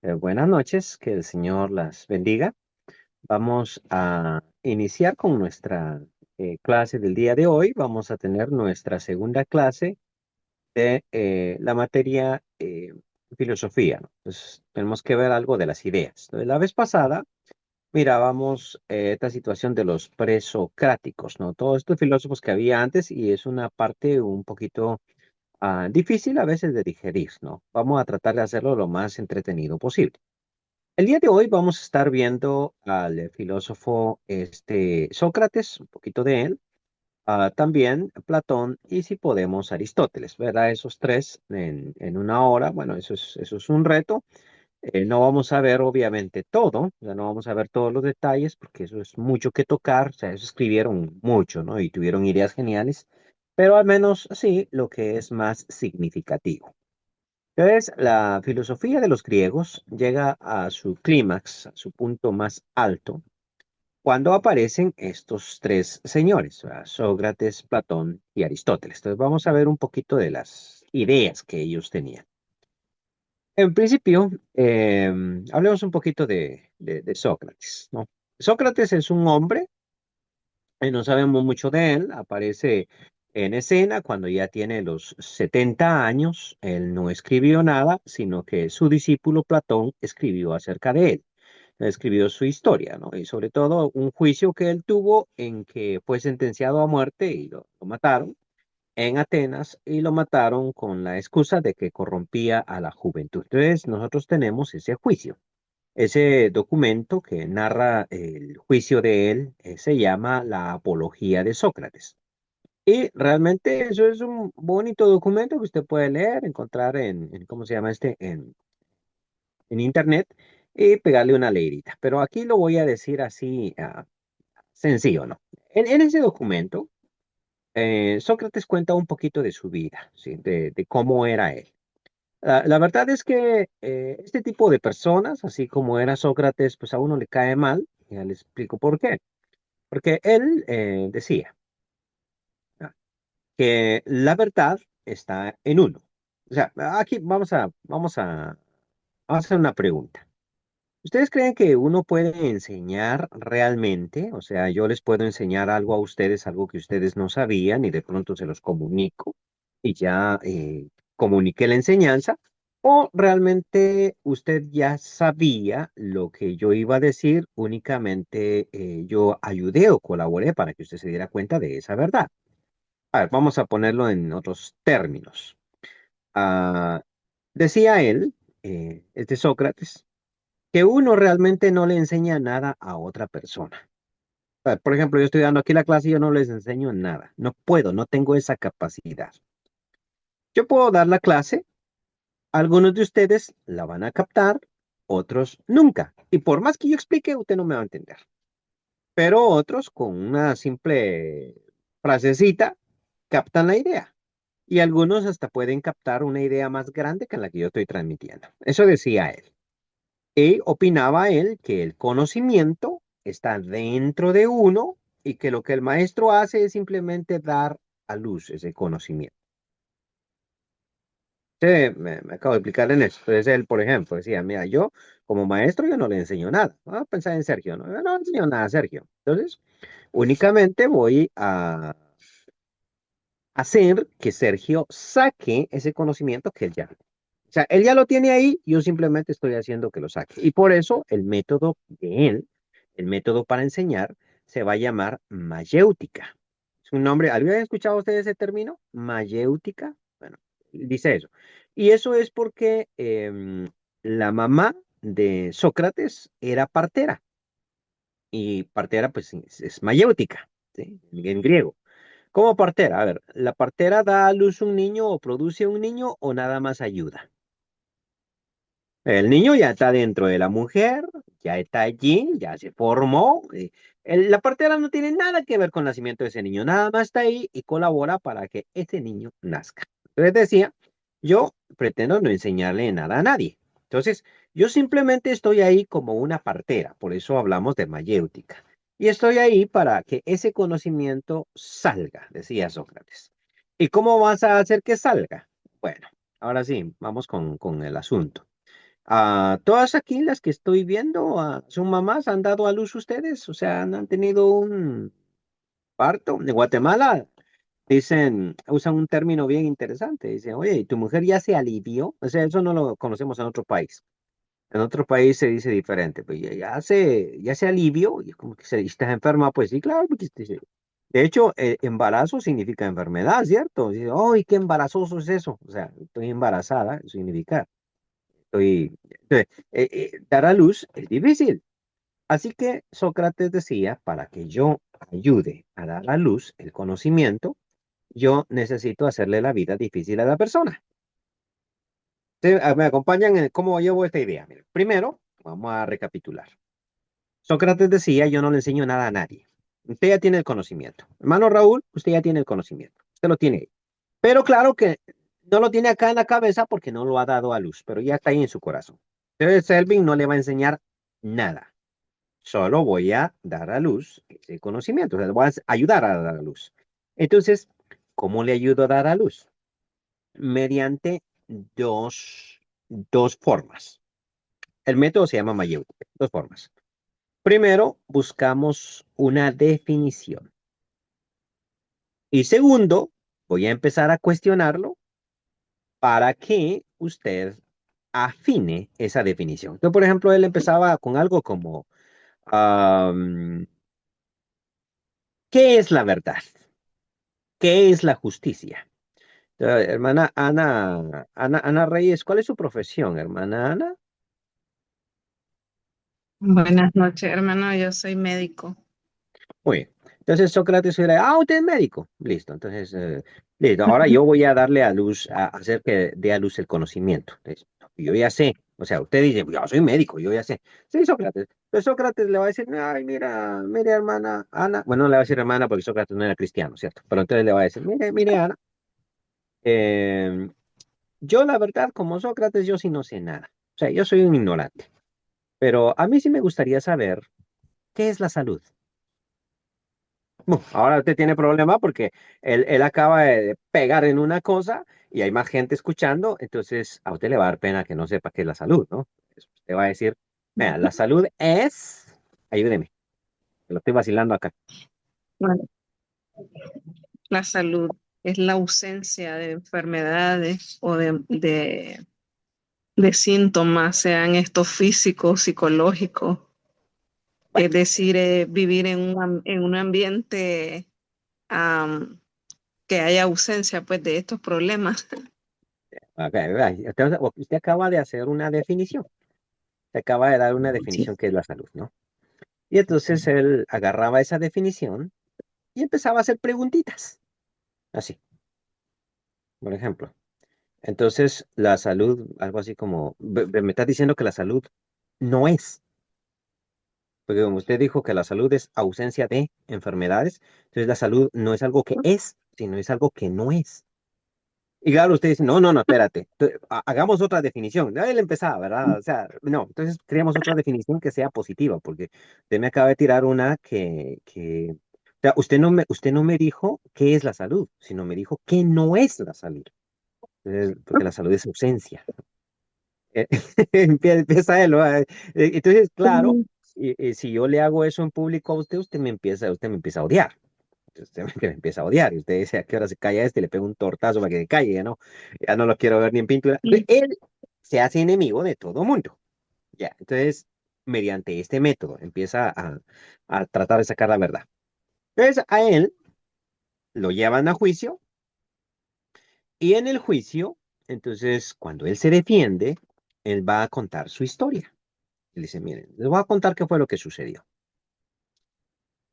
Buenas noches, que el Señor las bendiga. Vamos a iniciar con nuestra clase del día de hoy. Vamos a tener nuestra segunda clase de la materia filosofía, ¿no? Entonces, tenemos que ver algo de las ideas. Entonces, la vez pasada mirábamos esta situación de los presocráticos, ¿no? Todos estos filósofos que había antes y es una parte un poquito difícil a veces de digerir, ¿no? Vamos a tratar de hacerlo lo más entretenido posible. El día de hoy vamos a estar viendo al filósofo Sócrates, un poquito de él, también Platón y si podemos Aristóteles, ¿verdad? Esos tres en una hora, bueno, eso es un reto. No vamos a ver obviamente todo, o sea, no vamos a ver todos los detalles porque eso es mucho que tocar, o sea, eso escribieron mucho, ¿no? Y tuvieron ideas geniales, pero al menos sí lo que es más significativo. Entonces, la filosofía de los griegos llega a su clímax, a su punto más alto, cuando aparecen estos tres señores, ¿verdad? Sócrates, Platón y Aristóteles. Entonces, vamos a ver un poquito de las ideas que ellos tenían. En principio, hablemos un poquito de Sócrates, ¿no? Sócrates es un hombre, no sabemos mucho de él, aparece en escena cuando ya tiene los 70 años. Él no escribió nada, sino que su discípulo Platón escribió acerca de él. Escribió su historia, ¿no? Y sobre todo un juicio que él tuvo en que fue sentenciado a muerte y lo mataron en Atenas y lo mataron con la excusa de que corrompía a la juventud. Entonces, nosotros tenemos ese juicio. Ese documento que narra el juicio de él se llama la Apología de Sócrates. Y realmente eso es un bonito documento que usted puede leer, encontrar ¿cómo se llama en internet y pegarle una leidita. Pero aquí lo voy a decir así, sencillo, ¿no? En ese documento, Sócrates cuenta un poquito de su vida, ¿sí? De cómo era él. La verdad es que este tipo de personas, así como era Sócrates, pues a uno le cae mal. Ya le explico por qué. Porque él decía ah, que la verdad está en uno. O sea, aquí vamos a hacer una pregunta. ¿Ustedes creen que uno puede enseñar realmente? O sea, yo les puedo enseñar algo a ustedes, algo que ustedes no sabían y de pronto se los comunico y ya comuniqué la enseñanza. ¿O realmente usted ya sabía lo que yo iba a decir? Únicamente yo ayudé o colaboré para que usted se diera cuenta de esa verdad. A ver, vamos a ponerlo en otros términos. Ah, decía él, Sócrates, que uno realmente no le enseña nada a otra persona. Por ejemplo, yo estoy dando aquí la clase y yo no les enseño nada. No puedo, no tengo esa capacidad. Yo puedo dar la clase, algunos de ustedes la van a captar, otros nunca. Y por más que yo explique, usted no me va a entender. Pero otros con una simple frasecita captan la idea. Y algunos hasta pueden captar una idea más grande que la que yo estoy transmitiendo. Eso decía él. Y opinaba él que el conocimiento está dentro de uno y que lo que el maestro hace es simplemente dar a luz ese conocimiento. Sí, me acabo de explicar en eso. Entonces él, por ejemplo, decía, mira, yo como maestro yo no le enseño nada. Vamos a pensar en Sergio, ¿no? Yo no enseño nada a Sergio. Entonces, únicamente voy a hacer que Sergio saque ese conocimiento que él ya. O sea, él ya lo tiene ahí, yo simplemente estoy haciendo que lo saque. Y por eso el método de él, el método para enseñar, se va a llamar mayéutica. Es un nombre, ¿habían escuchado ustedes ese término? Mayéutica. Bueno, dice eso. Y eso es porque la mamá de Sócrates era partera. Y partera, pues, es mayéutica, ¿sí? En griego. ¿Cómo partera? A ver, ¿la partera da a luz un niño o produce un niño o nada más ayuda? El niño ya está dentro de la mujer, ya está allí, ya se formó. La partera no tiene nada que ver con el nacimiento de ese niño, nada más está ahí y colabora para que ese niño nazca. Entonces decía, yo pretendo no enseñarle nada a nadie. Entonces, yo simplemente estoy ahí como una partera, por eso hablamos de mayéutica. Y estoy ahí para que ese conocimiento salga, decía Sócrates. ¿Y cómo vas a hacer que salga? Bueno, ahora sí, vamos con el asunto. Todas aquí las que estoy viendo, son mamás, ¿han dado a luz ustedes? O sea, ¿han tenido un parto? De Guatemala dicen, usan un término bien interesante. Dicen, oye, ¿y tu mujer ya se alivió? O sea, eso no lo conocemos en otro país. En otro país se dice diferente, pues ya se alivió, y es como que si estás enferma, pues sí, claro, porque de hecho, embarazo significa enfermedad, ¿cierto? Dice, ¡ay, qué embarazoso es eso! O sea, estoy embarazada, significa, entonces, dar a luz es difícil. Así que Sócrates decía, para que yo ayude a dar a luz el conocimiento, yo necesito hacerle la vida difícil a la persona. ¿Me acompañan en cómo llevo esta idea? Miren, primero, vamos a recapitular. Sócrates decía, yo no le enseño nada a nadie. Usted ya tiene el conocimiento. Hermano Raúl, usted ya tiene el conocimiento. Usted lo tiene ahí. Pero claro que no lo tiene acá en la cabeza porque no lo ha dado a luz, pero ya está ahí en su corazón. Entonces, Selvin no le va a enseñar nada. Solo voy a dar a luz ese conocimiento. O sea, le voy a ayudar a dar a luz. Entonces, ¿cómo le ayudo a dar a luz? Mediante dos formas. El método se llama mayéutica. Dos formas. Primero, buscamos una definición. Y segundo, voy a empezar a cuestionarlo para que usted afine esa definición. Entonces, por ejemplo, él empezaba con algo como, am, ¿qué es la verdad? ¿Qué es la justicia? Hermana Ana Reyes, ¿cuál es su profesión, hermana Ana? Buenas noches, hermano. Yo soy médico. Muy bien. Entonces Sócrates era, usted es médico. Listo. Entonces, listo. Ahora yo voy a darle a luz, a hacer que dé a luz el conocimiento. Entonces, yo ya sé. O sea, usted dice, yo soy médico, yo ya sé. Sí, Sócrates. Pues Sócrates le va a decir, ay, mira, hermana Ana. Bueno, no le va a decir hermana porque Sócrates no era cristiano, ¿cierto? Pero entonces le va a decir, mire, Ana. eh, yo, la verdad, como Sócrates, yo sí no sé nada. O sea, yo soy un ignorante. Pero a mí sí me gustaría saber qué es la salud. Ahora usted tiene problema porque él acaba de pegar en una cosa y hay más gente escuchando, entonces a usted le va a dar pena que no sepa qué es la salud, ¿no? Usted va a decir, vea, la salud es, ayúdeme, que lo estoy vacilando acá. Bueno, la salud es la ausencia de enfermedades o de síntomas, sean estos físicos, psicológicos. Bueno, Es decir, vivir en en un ambiente am, que haya ausencia pues, de estos problemas. ok, vea, usted acaba de hacer una definición, se acaba de dar una Sí. definición que es la salud, ¿no? Y entonces él agarraba esa definición y empezaba a hacer preguntitas, así, por ejemplo. Entonces, la salud, algo así como, me está diciendo que la salud no es, porque como usted dijo que la salud es ausencia de enfermedades, entonces la salud no es algo que es, sino es algo que no es. Y claro, usted dice, no, espérate, hagamos otra definición. Él empezaba, ¿verdad? O sea, no, entonces creamos otra definición que sea positiva, porque usted me acaba de tirar una o sea, usted no me dijo qué es la salud, sino me dijo qué no es la salud. Porque la salud es ausencia. Eh, empieza él, ¿no? Entonces, claro, y si yo le hago eso en público a usted, usted me empieza a odiar. Usted me empieza a odiar. Y usted dice, ¿a qué hora se calla este? Le pego un tortazo para que se calle, ya no lo quiero ver ni en pintura. Entonces, él se hace enemigo de todo mundo. Ya, entonces, mediante este método, empieza a tratar de sacar la verdad. Entonces, a él lo llevan a juicio y en el juicio, entonces, cuando él se defiende, él va a contar su historia. Y le dice, miren, les voy a contar qué fue lo que sucedió.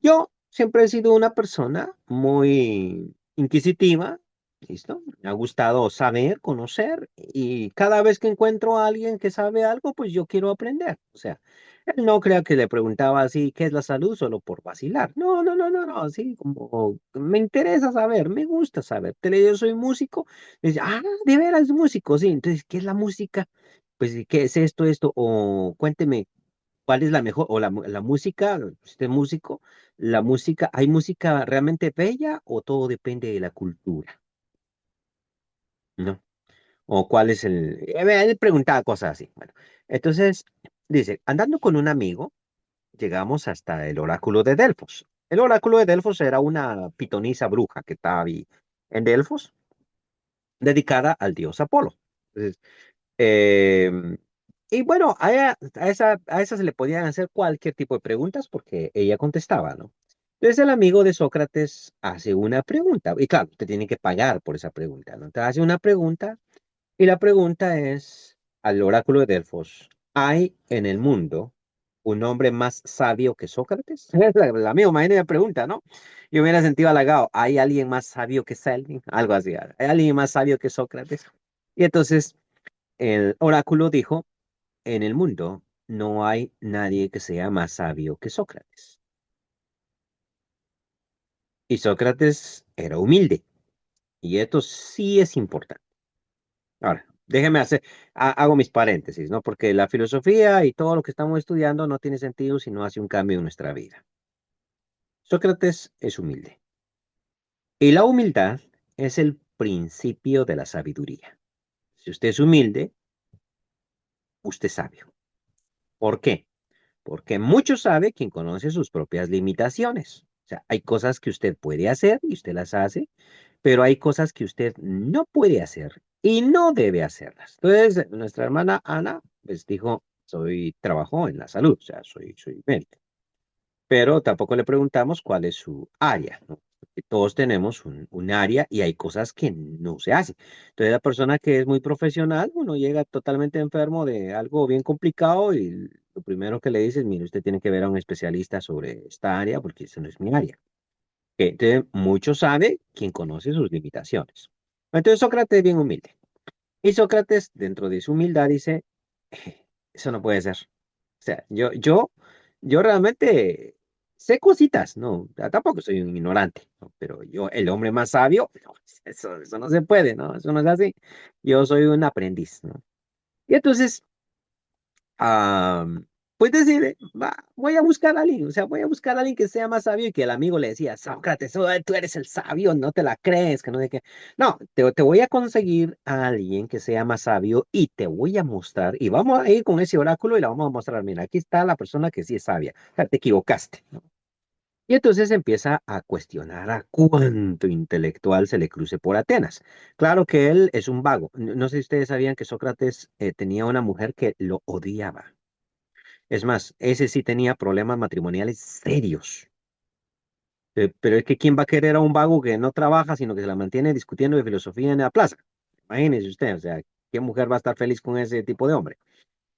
Yo siempre he sido una persona muy inquisitiva, ¿listo? Me ha gustado saber, conocer, y cada vez que encuentro a alguien que sabe algo, pues yo quiero aprender. O sea, él no crea que le preguntaba así, ¿qué es la salud? Solo por vacilar. No, no, no, no, no, así como me interesa saber, me gusta saber. Yo soy músico, dice, de veras músico, sí. Entonces, ¿qué es la música? Pues, ¿qué es esto? O cuénteme ¿cuál es la mejor? O la música, si usted es músico, la música, ¿hay música realmente bella o todo depende de la cultura? ¿No? O cuál es el... Él preguntaba cosas así. Bueno, entonces dice, andando con un amigo, llegamos hasta el oráculo de Delfos. El oráculo de Delfos era una pitonisa bruja que estaba ahí en Delfos, dedicada al dios Apolo. Entonces, y bueno, a esa se le podían hacer cualquier tipo de preguntas porque ella contestaba, ¿no? Entonces el amigo de Sócrates hace una pregunta, y claro, te tiene que pagar por esa pregunta, ¿no? Te hace una pregunta, y la pregunta es al oráculo de Delfos, ¿hay en el mundo un hombre más sabio que Sócrates? La misma manera de pregunta, ¿no? Yo me hubiera sentido halagado, ¿hay alguien más sabio que Selby? Algo así, ¿hay alguien más sabio que Sócrates? Y entonces el oráculo dijo, en el mundo no hay nadie que sea más sabio que Sócrates. Y Sócrates era humilde. Y esto sí es importante. Ahora, déjeme hago mis paréntesis, ¿no? Porque la filosofía y todo lo que estamos estudiando no tiene sentido si no hace un cambio en nuestra vida. Sócrates es humilde. Y la humildad es el principio de la sabiduría. Si usted es humilde, usted es sabio. ¿Por qué? Porque mucho sabe quien conoce sus propias limitaciones. O sea, hay cosas que usted puede hacer y usted las hace, pero hay cosas que usted no puede hacer y no debe hacerlas. Entonces, nuestra hermana Ana, pues dijo, trabajó en la salud, o sea, soy médica, pero tampoco le preguntamos cuál es su área, ¿no? Porque todos tenemos un área y hay cosas que no se hacen. Entonces, la persona que es muy profesional, uno llega totalmente enfermo de algo bien complicado y lo primero que le dice es, mire, usted tiene que ver a un especialista sobre esta área porque esa no es mi área. Entonces, mucho sabe quien conoce sus limitaciones. Entonces, Sócrates es bien humilde. Y Sócrates, dentro de su humildad, dice, eso no puede ser. O sea, yo realmente sé cositas, ¿no? Tampoco soy un ignorante, ¿no? Pero yo, el hombre más sabio, no, eso no se puede, ¿no? Eso no es así. Yo soy un aprendiz, ¿no? Y entonces, ah, pues decide, va, voy a buscar a alguien, o sea, voy a buscar a alguien que sea más sabio y que el amigo le decía, Sócrates, tú eres el sabio, no te la crees, que no sé qué. No, te voy a conseguir a alguien que sea más sabio y te voy a mostrar, y vamos a ir con ese oráculo y la vamos a mostrar, mira, aquí está la persona que sí es sabia, o sea, te equivocaste, ¿no? Y entonces empieza a cuestionar a cuánto intelectual se le cruce por Atenas. Claro que él es un vago. No sé si ustedes sabían que Sócrates tenía una mujer que lo odiaba. Es más, ese sí tenía problemas matrimoniales serios. Pero es que ¿quién va a querer a un vago que no trabaja, sino que se la mantiene discutiendo de filosofía en la plaza? Imagínese usted, o sea, ¿qué mujer va a estar feliz con ese tipo de hombre?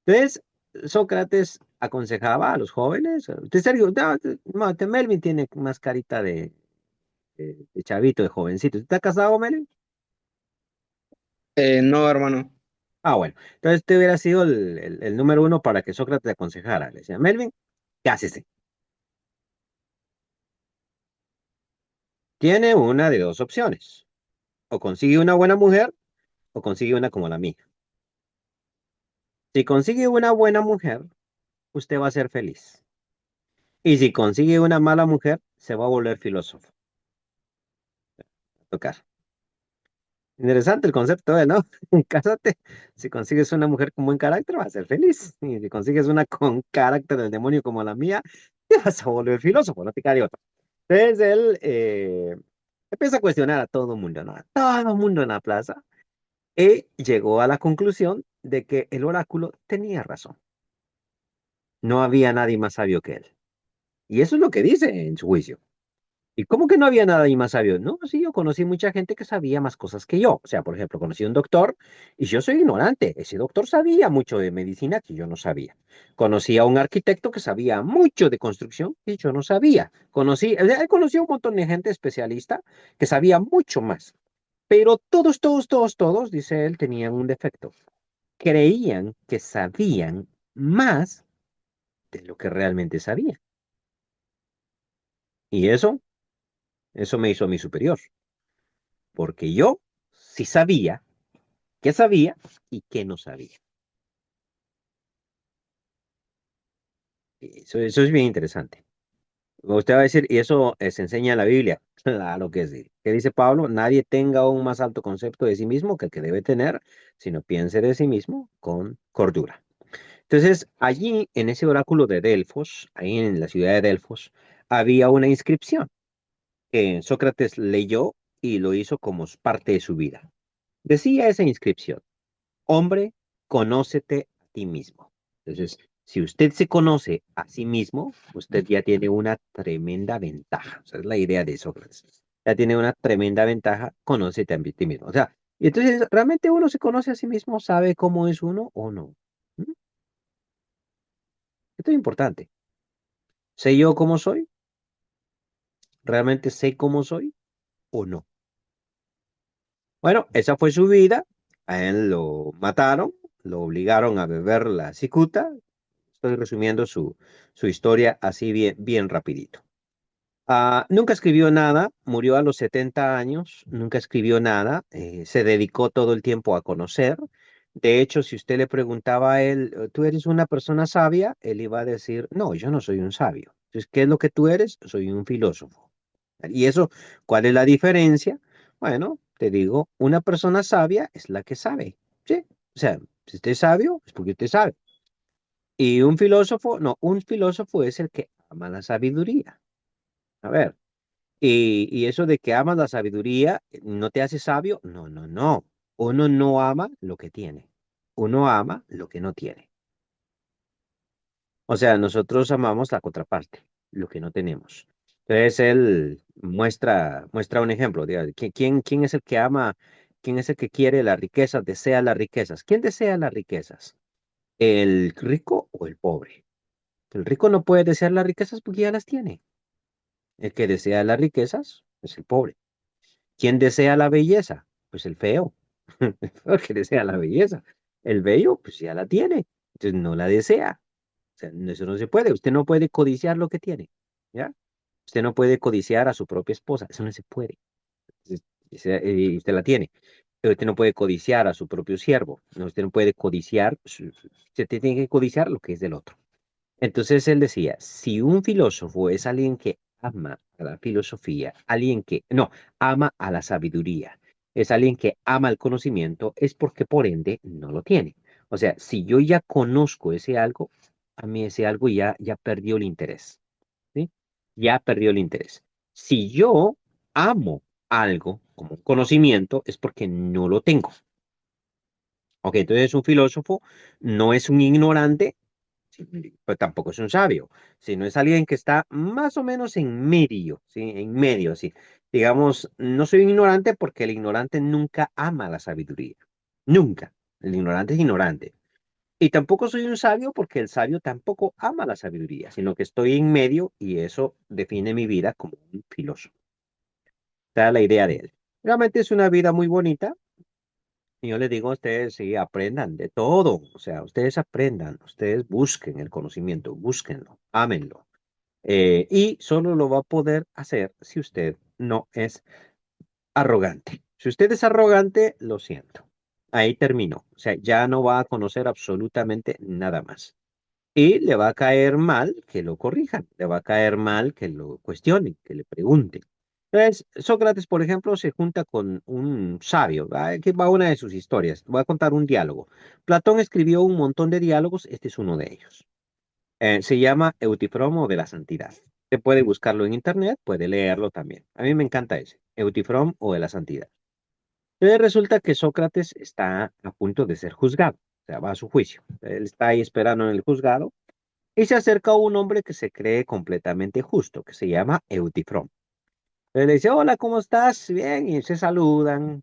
Entonces, Sócrates aconsejaba a los jóvenes. Usted, Sergio, no, Melvin tiene más carita de chavito, de jovencito. ¿Usted está casado, Melvin? No, hermano. Ah, bueno. Entonces, usted hubiera sido el número uno para que Sócrates aconsejara. Le decía, Melvin, cásese. Tiene una de dos opciones. O consigue una buena mujer o consigue una como la mía. Si consigue una buena mujer, usted va a ser feliz. Y si consigue una mala mujer, se va a volver filósofo. Tocar. Interesante el concepto, ¿no? Cásate. Si consigues una mujer con buen carácter, vas a ser feliz. Y si consigues una con carácter del demonio como la mía, te vas a volver filósofo, no te cae de otra. Entonces él empieza a cuestionar a todo el mundo, ¿no? A todo el mundo en la plaza. Y llegó a la conclusión de que el oráculo tenía razón. No había nadie más sabio que él. Y eso es lo que dice en su juicio. ¿Y cómo que no había nadie más sabio? No, sí, yo conocí mucha gente que sabía más cosas que yo. O sea, por ejemplo, conocí un doctor y yo soy ignorante. Ese doctor sabía mucho de medicina que yo no sabía. Conocí a un arquitecto que sabía mucho de construcción y yo no sabía. Conocí a un montón de gente especialista que sabía mucho más. Pero todos, dice él, tenían un defecto. Creían que sabían más de lo que realmente sabían. Y eso me hizo a mí superior, porque yo sí sabía qué sabía y qué no sabía. Eso es bien interesante. Usted va a decir, y eso se enseña en la Biblia. Claro que sí. ¿Qué dice Pablo? Nadie tenga un más alto concepto de sí mismo que el que debe tener, sino piense de sí mismo con cordura. Entonces, allí en ese oráculo de Delfos, ahí en la ciudad de Delfos, había una inscripción que Sócrates leyó y lo hizo como parte de su vida. Decía esa inscripción: hombre, conócete a ti mismo. Entonces, si usted se conoce a sí mismo, usted ya tiene una tremenda ventaja. Esa es la idea de Sócrates. Ya tiene una tremenda ventaja, conócete a ti mismo. O sea, y entonces, ¿realmente uno se conoce a sí mismo? ¿Sabe cómo es uno o no? ¿Mm? Esto es importante. ¿Sé yo cómo soy? ¿Realmente sé cómo soy o no? Bueno, esa fue su vida. A él lo mataron, lo obligaron a beber la cicuta. Estoy resumiendo su historia así bien, bien rapidito. Nunca escribió nada, murió a los 70 años, nunca escribió nada, se dedicó todo el tiempo a conocer. De hecho, si usted le preguntaba a él, ¿tú eres una persona sabia? Él iba a decir, no, yo no soy un sabio. Entonces, ¿qué es lo que tú eres? Soy un filósofo. ¿Y eso, cuál es la diferencia? Bueno, te digo, una persona sabia es la que sabe, ¿sí? O sea, si usted es sabio, es porque usted sabe. Y un filósofo, no, un filósofo es el que ama la sabiduría. A ver, y eso de que amas la sabiduría no te hace sabio, no, no, no. Uno no ama lo que tiene, uno ama lo que no tiene. O sea, nosotros amamos la contraparte, lo que no tenemos. Entonces él muestra un ejemplo. Diga, ¿quién es el que ama, quién es el que quiere las riquezas, desea las riquezas? ¿Quién desea las riquezas? ¿El rico o el pobre? El rico no puede desear las riquezas porque ya las tiene. El que desea las riquezas es el pobre. ¿Quién desea la belleza? Pues el feo. El feo que desea la belleza. El bello, pues ya la tiene. Entonces no la desea. O sea, eso no se puede. Usted no puede codiciar lo que tiene. ¿Ya? Usted no puede codiciar a su propia esposa. Eso no se puede. Entonces, y usted la tiene. Pero usted no puede codiciar a su propio siervo. No, usted no puede codiciar. Usted tiene que codiciar lo que es del otro. Entonces él decía, si un filósofo es alguien que ama a la filosofía, alguien que, no, ama a la sabiduría, es alguien que ama el conocimiento, es porque por ende no lo tiene. O sea, si yo ya conozco ese algo, a mí ese algo ya perdió el interés, ¿sí? Ya perdió el interés. Si yo amo algo como un conocimiento, es porque no lo tengo. Ok, entonces un filósofo no es un ignorante, sí, pero tampoco es un sabio, sino es alguien que está más o menos en medio, ¿sí? En medio, sí. Digamos, no soy un ignorante porque el ignorante nunca ama la sabiduría. Nunca. El ignorante es ignorante. Y tampoco soy un sabio porque el sabio tampoco ama la sabiduría, sino que estoy en medio y eso define mi vida como un filósofo. Esta es la idea de él. Realmente es una vida muy bonita. Y yo les digo a ustedes, sí, aprendan de todo. O sea, ustedes aprendan, ustedes busquen el conocimiento, búsquenlo, ámenlo. Y solo lo va a poder hacer si usted no es arrogante. Si usted es arrogante, lo siento. Ahí terminó. O sea, ya no va a conocer absolutamente nada más. Y le va a caer mal que lo corrijan, le va a caer mal que lo cuestionen, que le pregunten. Entonces, Sócrates, por ejemplo, se junta con un sabio. Aquí va una de sus historias. Voy a contar un diálogo. Platón escribió un montón de diálogos, este es uno de ellos. Se llama Eutifromo de la Santidad. Usted puede buscarlo en internet, puede leerlo también. A mí me encanta ese, Eutifrom o de la Santidad. Entonces resulta que Sócrates está a punto de ser juzgado, o sea, va a su juicio. Él está ahí esperando en el juzgado y se acerca un hombre que se cree completamente justo, que se llama Eutifrom. Él le dice, hola, ¿cómo estás? Bien, y se saludan,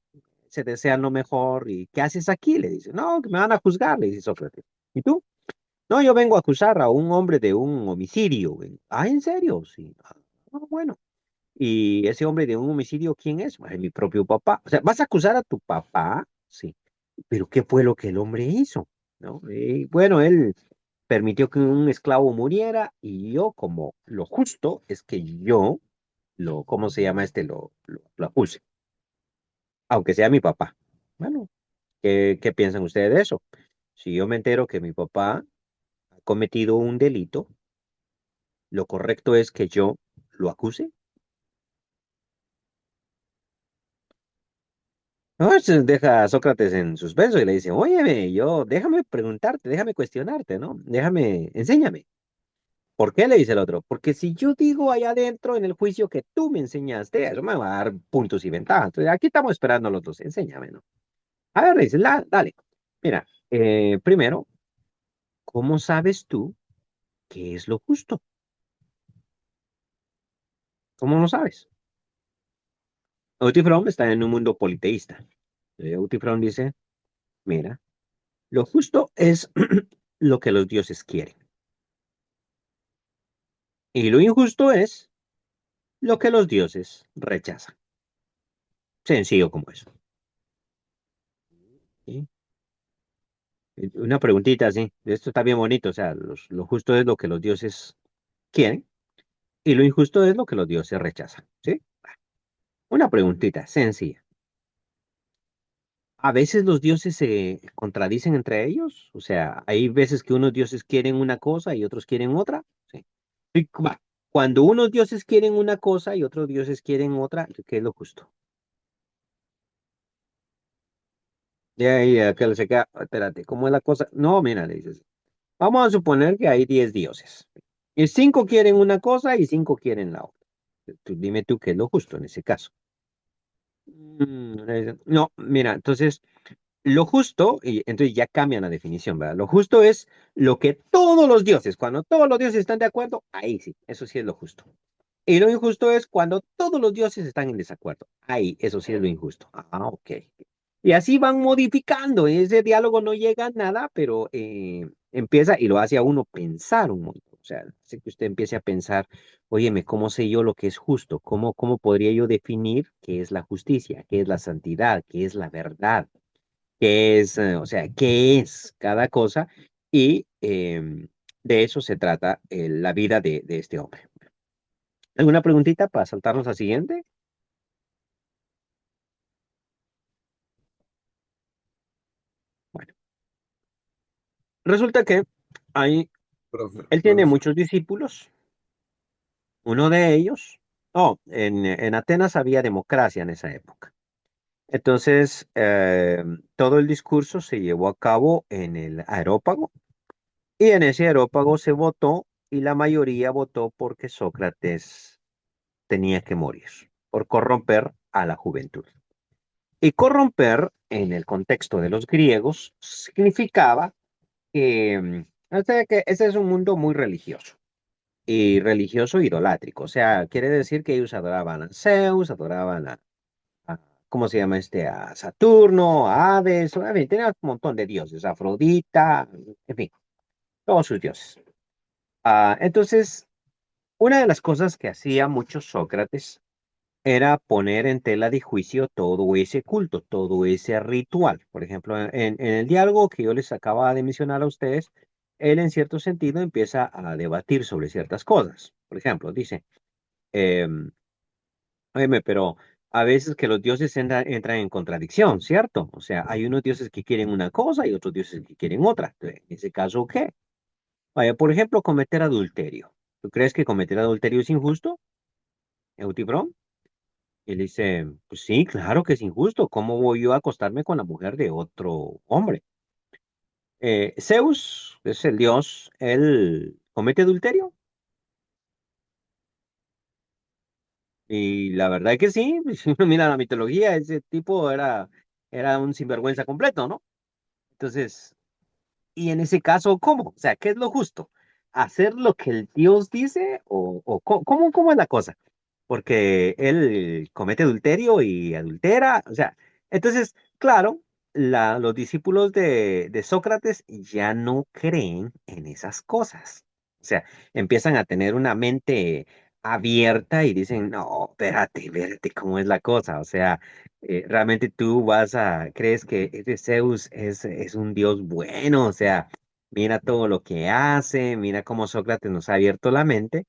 se desean lo mejor. ¿Y qué haces aquí? Le dice, no, que me van a juzgar, le dice Sócrates. ¿Y tú? No, yo vengo a acusar a un hombre de un homicidio. ¿En serio? Sí. Bueno. ¿Y ese hombre de un homicidio quién es? Bueno, mi propio papá. O sea, ¿vas a acusar a tu papá? Sí. Pero ¿qué fue lo que el hombre hizo? ¿No? Bueno, él permitió que un esclavo muriera y yo, como lo justo es que yo ¿cómo se llama este? Lo acuse, aunque sea mi papá. Bueno, ¿qué piensan ustedes de eso? Si yo me entero que mi papá ha cometido un delito, lo correcto es que yo lo acuse? No, se deja a Sócrates en suspenso y le dice, óyeme, déjame preguntarte, déjame cuestionarte, ¿no? Enséñame. ¿Por qué? Le dice el otro. Porque si yo digo allá adentro en el juicio que tú me enseñaste, eso me va a dar puntos y ventajas. Entonces, aquí estamos esperando los dos, enséñame, ¿no? A ver, le dice, dale. Mira, primero, ¿cómo sabes tú qué es lo justo? ¿Cómo lo sabes? Eutifrón está en un mundo politeísta. Eutifrón dice, mira, lo justo es lo que los dioses quieren. Y lo injusto es lo que los dioses rechazan. Sencillo como eso. ¿Sí? Una preguntita así. Esto está bien bonito. O sea, lo justo es lo que los dioses quieren y lo injusto es lo que los dioses rechazan. ¿Sí? Una preguntita sencilla. A veces los dioses se contradicen entre ellos. O sea, hay veces que unos dioses quieren una cosa y otros quieren otra. Sí. Va. Cuando unos dioses quieren una cosa y otros dioses quieren otra, ¿qué es lo justo? De ahí aquel se queda, espérate, ¿cómo es la cosa? No, mira, le dices, vamos a suponer que hay 10 dioses. Y 5 quieren una cosa y 5 quieren la otra. Dime tú qué es lo justo en ese caso. No, mira, entonces lo justo, y entonces ya cambian la definición, ¿verdad? Lo justo es lo que todos los dioses, cuando todos los dioses están de acuerdo, ahí sí, eso sí es lo justo. Y lo injusto es cuando todos los dioses están en desacuerdo. Ahí, eso sí es lo injusto. Ah, ok. Y así van modificando. Ese diálogo no llega a nada, pero empieza y lo hace a uno pensar un montón. O sea, hace que usted empiece a pensar, óyeme, ¿cómo sé yo lo que es justo? ¿Cómo podría yo definir qué es la justicia? ¿Qué es la santidad? ¿Qué es la verdad? ¿Qué es, o sea, qué es cada cosa? Y de eso se trata la vida de este hombre. ¿Alguna preguntita para saltarnos al siguiente? Bueno, resulta que hay, Profe, él tiene profe. muchos discípulos. Uno de ellos, en Atenas había democracia en esa época. Entonces, todo el discurso se llevó a cabo en el Areópago y en ese Areópago se votó y la mayoría votó porque Sócrates tenía que morir por corromper a la juventud. Y corromper en el contexto de los griegos significaba o sea que ese es un mundo muy religioso y religioso idolátrico. O sea, quiere decir que ellos adoraban a Zeus, adoraban ¿cómo se llama este? A Saturno, a Hades, en fin, tenía un montón de dioses, Afrodita, en fin, todos sus dioses. Entonces, una de las cosas que hacía mucho Sócrates era poner en tela de juicio todo ese culto, todo ese ritual. Por ejemplo, en el diálogo que yo les acaba de mencionar a ustedes, él en cierto sentido empieza a debatir sobre ciertas cosas. Por ejemplo, dice, óyeme, pero a veces que los dioses entran en contradicción, ¿cierto? O sea, hay unos dioses que quieren una cosa y otros dioses que quieren otra. Entonces, en ese caso, ¿qué? Vaya, por ejemplo, cometer adulterio. ¿Tú crees que cometer adulterio es injusto, Eutibrón? Y él dice, pues sí, claro que es injusto. ¿Cómo voy yo a acostarme con la mujer de otro hombre? Zeus es el dios, él comete adulterio. Y la verdad es que sí, si uno mira la mitología, ese tipo era un sinvergüenza completo, ¿no? Entonces, y en ese caso, ¿cómo? O sea, ¿qué es lo justo? ¿Hacer lo que el dios dice o cómo es la cosa? Porque él comete adulterio y adultera, o sea, entonces, claro, los discípulos de Sócrates ya no creen en esas cosas. O sea, empiezan a tener una mente abierta y dicen, no, espérate, ¿cómo es la cosa? O sea, realmente tú crees que ese Zeus es un dios bueno, o sea, mira todo lo que hace, mira cómo Sócrates nos ha abierto la mente.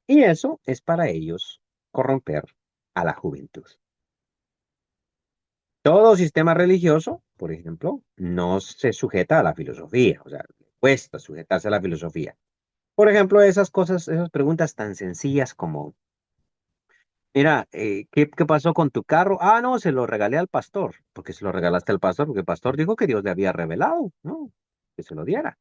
Y eso es para ellos corromper a la juventud. Todo sistema religioso, por ejemplo, no se sujeta a la filosofía, o sea, le cuesta sujetarse a la filosofía. Por ejemplo, esas cosas, esas preguntas tan sencillas como, Mira, ¿qué pasó con tu carro? Ah, no, se lo regalé al pastor. ¿Porque se lo regalaste al pastor? Porque el pastor dijo que Dios le había revelado, ¿no? Que se lo diera.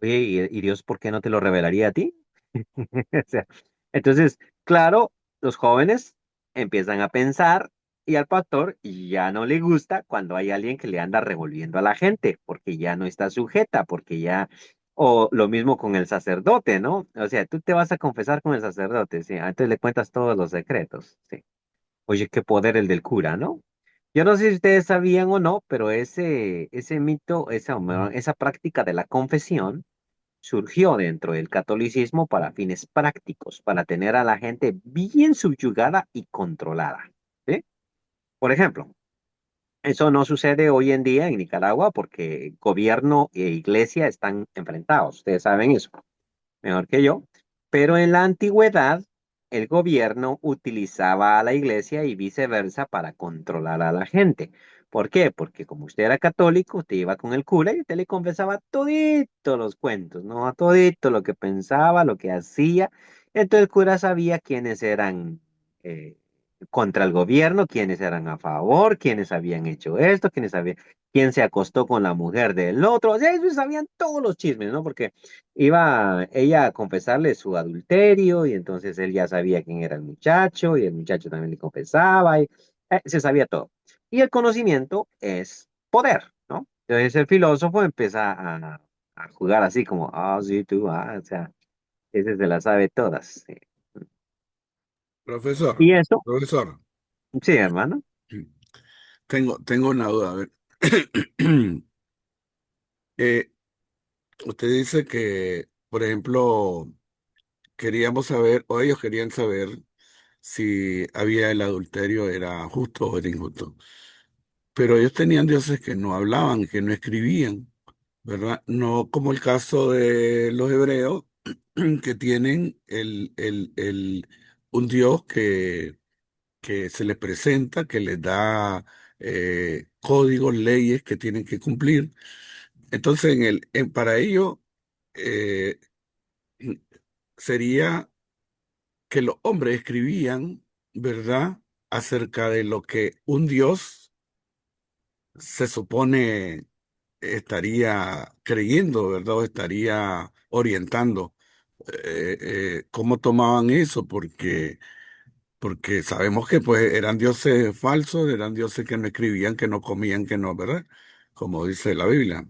Oye, ¿y Dios por qué no te lo revelaría a ti? O sea, entonces, claro, los jóvenes empiezan a pensar y al pastor ya no le gusta cuando hay alguien que le anda revolviendo a la gente, porque ya no está sujeta, porque ya, o lo mismo con el sacerdote, ¿no? O sea, tú te vas a confesar con el sacerdote, sí, antes le cuentas todos los secretos, sí. Oye, qué poder el del cura, ¿no? Yo no sé si ustedes sabían o no, pero ese mito, esa práctica de la confesión, surgió dentro del catolicismo para fines prácticos, para tener a la gente bien subyugada y controlada. ¿Sí? Por ejemplo, eso no sucede hoy en día en Nicaragua porque gobierno e iglesia están enfrentados. Ustedes saben eso mejor que yo, pero en la antigüedad el gobierno utilizaba a la iglesia y viceversa para controlar a la gente. ¿Por qué? Porque como usted era católico, usted iba con el cura y usted le confesaba todito los cuentos, ¿no? Todito lo que pensaba, lo que hacía. Entonces el cura sabía quiénes eran contra el gobierno, quiénes eran a favor, quiénes habían hecho esto, quién se acostó con la mujer del otro. O sea, ellos sabían todos los chismes, ¿no? Porque iba ella a confesarle su adulterio y entonces él ya sabía quién era el muchacho y el muchacho también le confesaba y se sabía todo. Y el conocimiento es poder, ¿no? Entonces el filósofo empieza a jugar así como, ah, sí, tú, o sea, ese se la sabe todas. Sí. Profesor, Y eso, profesor, sí, hermano. tengo una duda. A ver. Eh, Usted dice que, por ejemplo, queríamos saber, o ellos querían saber si había el adulterio, era justo o era injusto. Pero ellos tenían dioses que no hablaban, que no escribían, ¿verdad? No como el caso de los hebreos, que tienen un dios que se les presenta, que les da códigos, leyes que tienen que cumplir. Entonces, para ello, eh, sería que los hombres escribían, ¿verdad?, acerca de lo que un Dios se supone estaría creyendo, ¿verdad?, o estaría orientando. ¿Cómo tomaban eso? Porque sabemos que pues eran dioses falsos, eran dioses que no escribían, que no comían, que no, ¿verdad? Como dice la Biblia.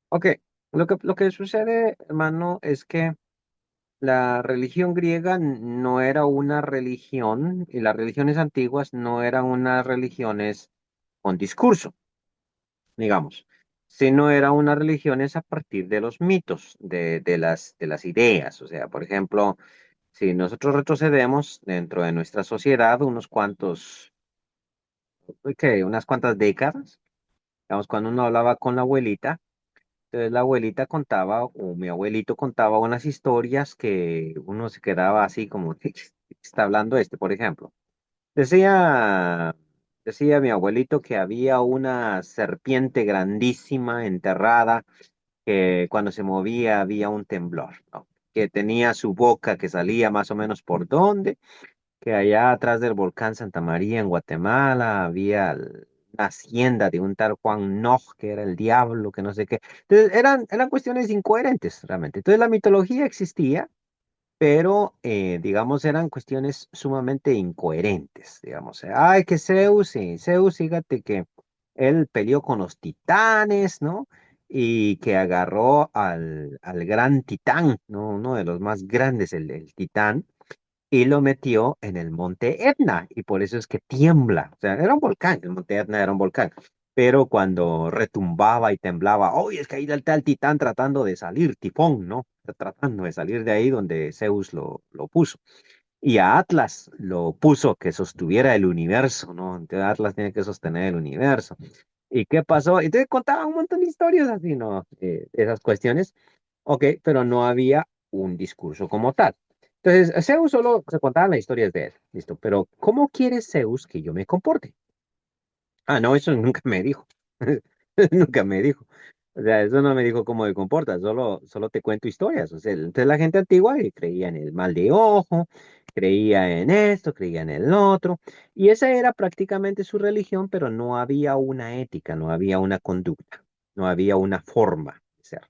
Ok, lo que sucede, hermano, es que la religión griega no era una religión y las religiones antiguas no eran unas religiones con discurso, digamos, sino era unas religiones a partir de los mitos, de las ideas. O sea, por ejemplo, si nosotros retrocedemos dentro de nuestra sociedad unas cuantas décadas, digamos, cuando uno hablaba con la abuelita, entonces la abuelita contaba, o mi abuelito contaba unas historias que uno se quedaba así como, ¿qué está hablando este, por ejemplo? Decía, decía mi abuelito que había una serpiente grandísima enterrada, que cuando se movía había un temblor, ¿no? Que tenía su boca que salía más o menos por donde, que allá atrás del volcán Santa María en Guatemala había una hacienda de un tal Juan Noj, que era el diablo, que no sé qué. Entonces eran cuestiones incoherentes realmente. Entonces la mitología existía, pero digamos eran cuestiones sumamente incoherentes, digamos. Ay, que Zeus, sí, Zeus, fíjate que él peleó con los titanes, ¿no? Y que agarró al gran titán, ¿no? Uno de los más grandes, el titán, y lo metió en el monte Etna, y por eso es que tiembla. O sea, era un volcán, el monte Etna era un volcán, pero cuando retumbaba y temblaba, ¡oye! Es que ahí está el titán tratando de salir, Tifón, ¿no? Está tratando de salir de ahí donde Zeus lo puso. Y a Atlas lo puso que sostuviera el universo, ¿no? Entonces Atlas tiene que sostener el universo. ¿Y qué pasó? Entonces contaba un montón de historias así, ¿no? Esas cuestiones. Ok, pero no había un discurso como tal. Entonces, Zeus solo se contaban las historias de él, listo. Pero, ¿cómo quiere Zeus que yo me comporte? Ah, no, eso nunca me dijo. Nunca me dijo. O sea, eso no me dijo cómo te comportas, solo te cuento historias. O sea, entonces la gente antigua creía en el mal de ojo, creía en esto, creía en el otro, y esa era prácticamente su religión, pero no había una ética, no había una conducta, no había una forma de ser.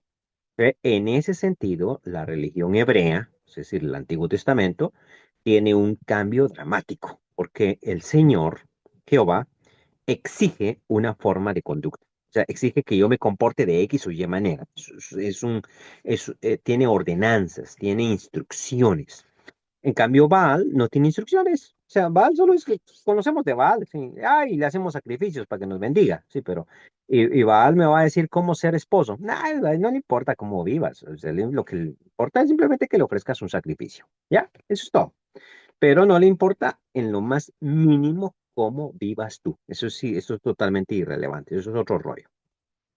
En ese sentido, la religión hebrea, es decir, el Antiguo Testamento, tiene un cambio dramático, porque el Señor, Jehová, exige una forma de conducta. O sea, exige que yo me comporte de X o Y manera. Tiene ordenanzas, tiene instrucciones. En cambio, Baal no tiene instrucciones. O sea, Baal solo es que conocemos de Baal. Sí. Ay, le hacemos sacrificios para que nos bendiga. Sí, pero. Y Baal me va a decir cómo ser esposo. Nah, no le importa cómo vivas. O sea, lo que le importa es simplemente que le ofrezcas un sacrificio. ¿Ya? Eso es todo, pero no le importa en lo más mínimo cómo vivas tú. Eso sí, eso es totalmente irrelevante, eso es otro rollo.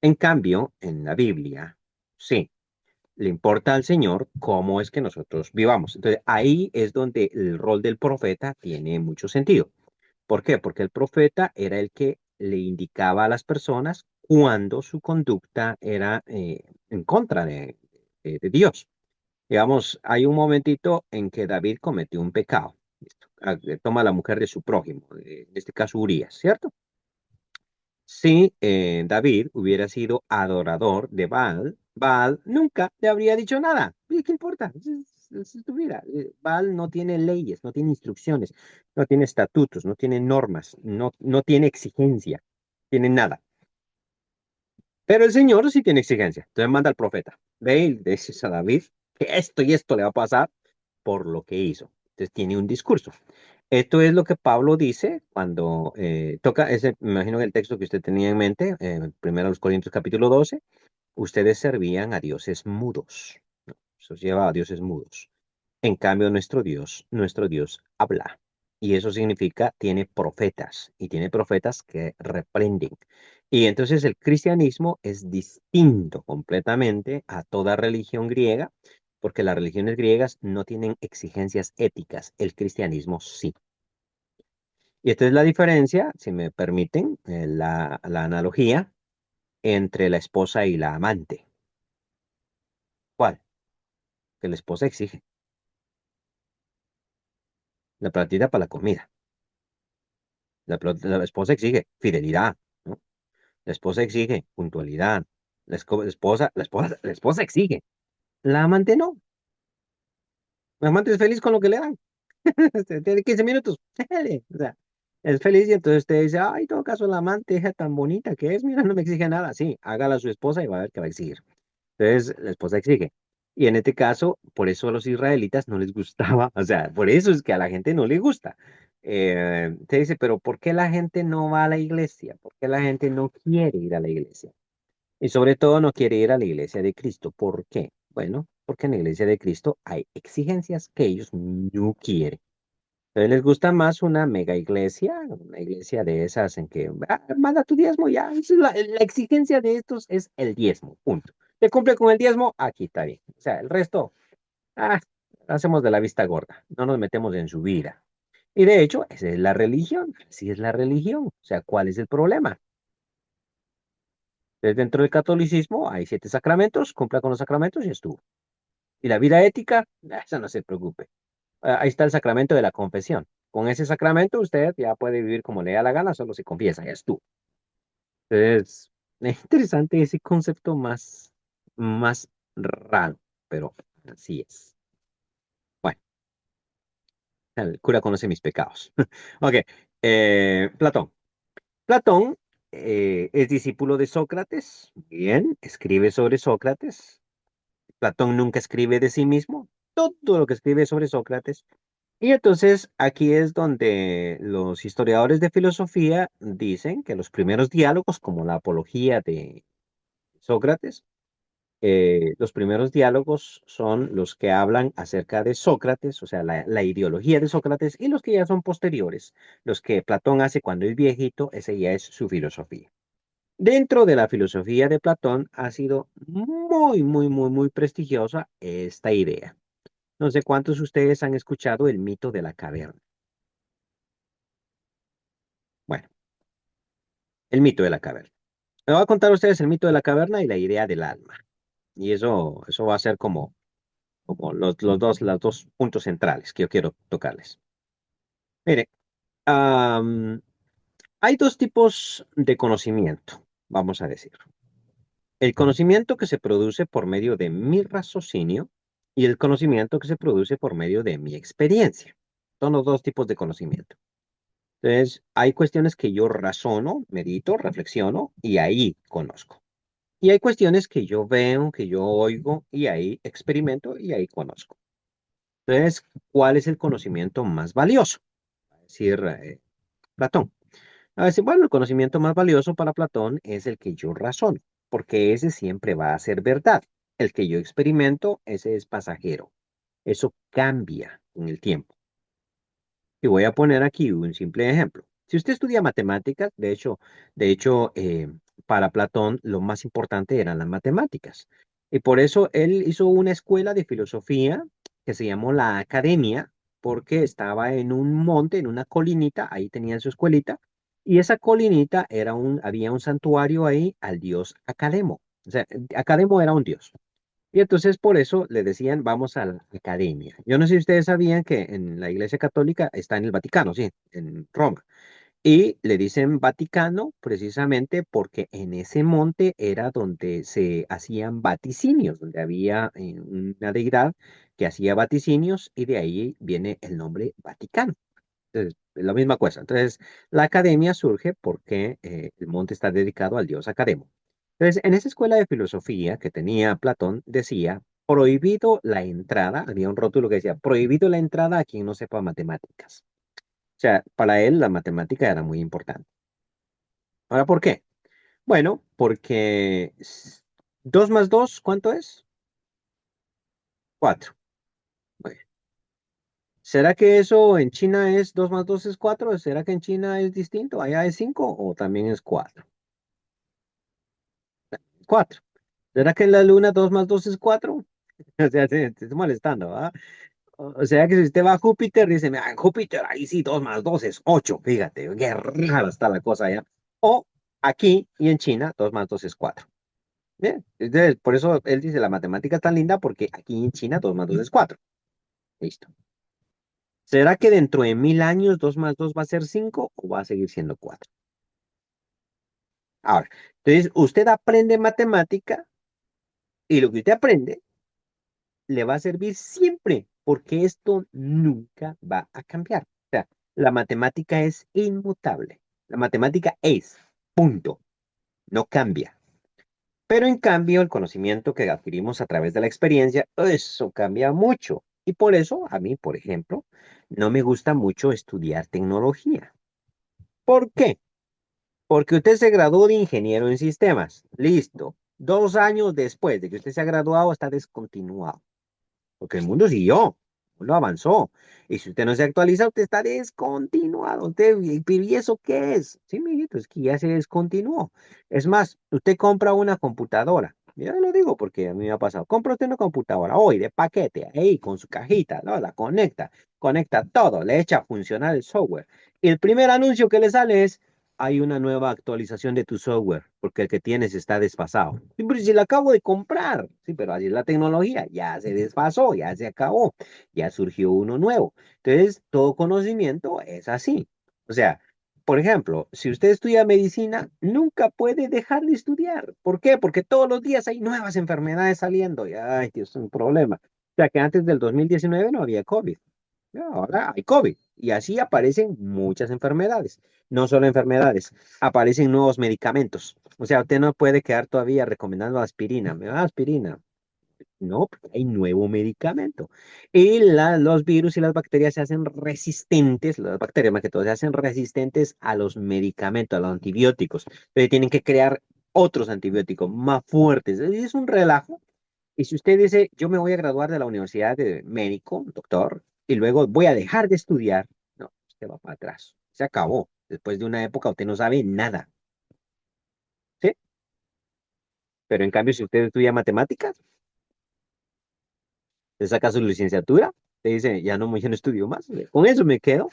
En cambio, en la Biblia, sí, le importa al Señor cómo es que nosotros vivamos. Entonces, ahí es donde el rol del profeta tiene mucho sentido. ¿Por qué? Porque el profeta era el que le indicaba a las personas cuando su conducta era en contra de Dios. Digamos, hay un momentito en que David cometió un pecado. Listo. Toma a la mujer de su prójimo, en este caso Urías, ¿cierto? Si David hubiera sido adorador de Baal, Baal nunca le habría dicho nada. ¿Y qué importa? Es tu vida. Baal no tiene leyes, no tiene instrucciones, no tiene estatutos, no tiene normas, no tiene exigencia, tiene nada. Pero el Señor sí tiene exigencia. Entonces manda al profeta. Ve y le dices a David que esto y esto le va a pasar por lo que hizo. Entonces tiene un discurso. Esto es lo que Pablo dice cuando toca ese, me imagino que el texto que usted tenía en mente, primero los Corintios capítulo 12, ustedes servían a dioses mudos. ¿No? Eso lleva a dioses mudos. En cambio, nuestro Dios habla. Y eso significa tiene profetas y tiene profetas que reprenden. Y entonces el cristianismo es distinto completamente a toda religión griega, porque las religiones griegas no tienen exigencias éticas, el cristianismo sí. Y esta es la diferencia, si me permiten, la analogía entre la esposa y la amante. ¿Cuál? Que la esposa exige la platita para la comida. La esposa exige fidelidad, ¿no? La esposa exige puntualidad. La esposa exige. La amante no. La amante es feliz con lo que le dan. Tiene 15 minutos. Dale. O sea, es feliz y entonces usted dice, ay, en todo caso, la amante es tan bonita que es, mira, no me exige nada. Sí, hágala a su esposa y va a ver que va a exigir. Entonces, la esposa exige. Y en este caso, por eso a los israelitas no les gustaba, o sea, por eso es que a la gente no le gusta. Te dice, pero ¿por qué la gente no va a la iglesia? ¿Por qué la gente no quiere ir a la iglesia? Y sobre todo no quiere ir a la iglesia de Cristo. ¿Por qué? Bueno, porque en la iglesia de Cristo hay exigencias que ellos no quieren. Entonces les gusta más una iglesia de esas en que manda tu diezmo ya. La exigencia de estos es el diezmo, punto. Te cumple con el diezmo, aquí está bien. O sea, el resto, ah, hacemos de la vista gorda, no nos metemos en su vida. Y de hecho, esa es la religión, así es la religión. O sea, ¿cuál es el problema? Dentro del catolicismo hay 7 sacramentos, cumpla con los sacramentos y estuvo. Y la vida ética, eso no se preocupe. Ahí está el sacramento de la confesión. Con ese sacramento usted ya puede vivir como le da la gana, solo se confiesa, ya estuvo. Entonces, es interesante ese concepto más raro, pero así es. Bueno, el cura conoce mis pecados. Ok, Platón. Platón es discípulo de Sócrates. Bien, escribe sobre Sócrates. Platón nunca escribe de sí mismo. Todo lo que escribe es sobre Sócrates. Y entonces aquí es donde los historiadores de filosofía dicen que los primeros diálogos, como la apología de Sócrates, los primeros diálogos son los que hablan acerca de Sócrates, o sea, la ideología de Sócrates, y los que ya son posteriores, los que Platón hace cuando es viejito, ese ya es su filosofía. Dentro de la filosofía de Platón ha sido muy, muy, muy, muy prestigiosa esta idea. No sé cuántos de ustedes han escuchado el mito de la caverna. Bueno, el mito de la caverna. Me voy a contar a ustedes el mito de la caverna y la idea del alma. Y eso va a ser como los dos puntos centrales que yo quiero tocarles. Mire, am, hay dos tipos de conocimiento, vamos a decir. El conocimiento que se produce por medio de mi raciocinio y el conocimiento que se produce por medio de mi experiencia. Son los dos tipos de conocimiento. Entonces, hay cuestiones que yo razono, medito, reflexiono y ahí conozco. Y hay cuestiones que yo veo, que yo oigo y ahí experimento y ahí conozco. Entonces, ¿cuál es el conocimiento más valioso? Va a decir Platón. A decir, bueno, el conocimiento más valioso para Platón es el que yo razono, porque ese siempre va a ser verdad. El que yo experimento, ese es pasajero. Eso cambia con el tiempo. Y voy a poner aquí un simple ejemplo. Si usted estudia matemáticas, de hecho, para Platón lo más importante eran las matemáticas. Y por eso él hizo una escuela de filosofía que se llamó la Academia, porque estaba en un monte, en una colinita, ahí tenían su escuelita, y esa colinita había un santuario ahí al dios Academo. O sea, Academo era un dios. Y entonces por eso le decían, vamos a la academia. Yo no sé si ustedes sabían que en la Iglesia Católica está en el Vaticano, sí, en Roma. Y le dicen Vaticano precisamente porque en ese monte era donde se hacían vaticinios, donde había una deidad que hacía vaticinios y de ahí viene el nombre Vaticano. Entonces, es la misma cosa. Entonces, la academia surge porque el monte está dedicado al dios Academo. Entonces, en esa escuela de filosofía que tenía Platón, decía, prohibido la entrada, había un rótulo que decía, prohibido la entrada a quien no sepa matemáticas. O sea, para él la matemática era muy importante. Ahora, ¿por qué? Bueno, porque 2 más 2, ¿cuánto es? 4. Bueno, ¿será que eso en China es 2 más 2 es 4? ¿Será que en China es distinto? ¿Allá es 5 o también es 4? 4. ¿Será que en la luna 2 más 2 es 4? O sea, te estoy molestando, ¿ah? O sea que si usted va a Júpiter, dice, "Ah, en Júpiter, ahí sí, 2 más 2 es 8". Fíjate, qué rara está la cosa allá. O aquí y en China, 2 más 2 es 4. Bien, entonces, por eso él dice, la matemática es tan linda porque aquí en China 2 más 2 es 4. Listo. ¿Será que dentro de 1000 años 2 más 2 va a ser 5 o va a seguir siendo 4? Ahora, entonces usted aprende matemática y lo que usted aprende le va a servir siempre, porque esto nunca va a cambiar. O sea, la matemática es inmutable. La matemática es, punto, no cambia. Pero en cambio, el conocimiento que adquirimos a través de la experiencia, eso cambia mucho. Y por eso, a mí, por ejemplo, no me gusta mucho estudiar tecnología. ¿Por qué? Porque usted se graduó de ingeniero en sistemas. Listo. 2 años después de que usted se ha graduado, está descontinuado. Porque el mundo siguió, el mundo avanzó. Y si usted no se actualiza, usted está descontinuado. ¿Y eso qué es? Sí, mijito, es que ya se descontinuó. Es más, usted compra una computadora. Yo lo digo porque a mí me ha pasado. Compra usted una computadora hoy de paquete, ahí con su cajita, ¿no? La conecta todo, le echa a funcionar el software. Y el primer anuncio que le sale es, hay una nueva actualización de tu software, porque el que tienes está desfasado. Sí, pero si lo acabo de comprar, sí, pero así es la tecnología, ya se desfasó, ya se acabó, ya surgió uno nuevo. Entonces, todo conocimiento es así. O sea, por ejemplo, si usted estudia medicina, nunca puede dejar de estudiar. ¿Por qué? Porque todos los días hay nuevas enfermedades saliendo. Y, ay, Dios, es un problema. O sea, que antes del 2019 no había COVID. No, ahora hay COVID y así aparecen muchas enfermedades, no solo enfermedades, aparecen nuevos medicamentos. O sea, usted no puede quedar todavía recomendando aspirina. ¿Me da aspirina? No, porque hay nuevo medicamento. Y los virus y las bacterias se hacen resistentes, las bacterias más que todo, se hacen resistentes a los medicamentos, a los antibióticos. Entonces tienen que crear otros antibióticos más fuertes. Es un relajo. Y si usted dice, yo me voy a graduar de la universidad de médico, doctor, y luego voy a dejar de estudiar, no, usted va para atrás. Se acabó. Después de una época usted no sabe nada, ¿sí? Pero en cambio, si usted estudia matemáticas, usted saca su licenciatura, te dice, ya no estudio más, con eso me quedo.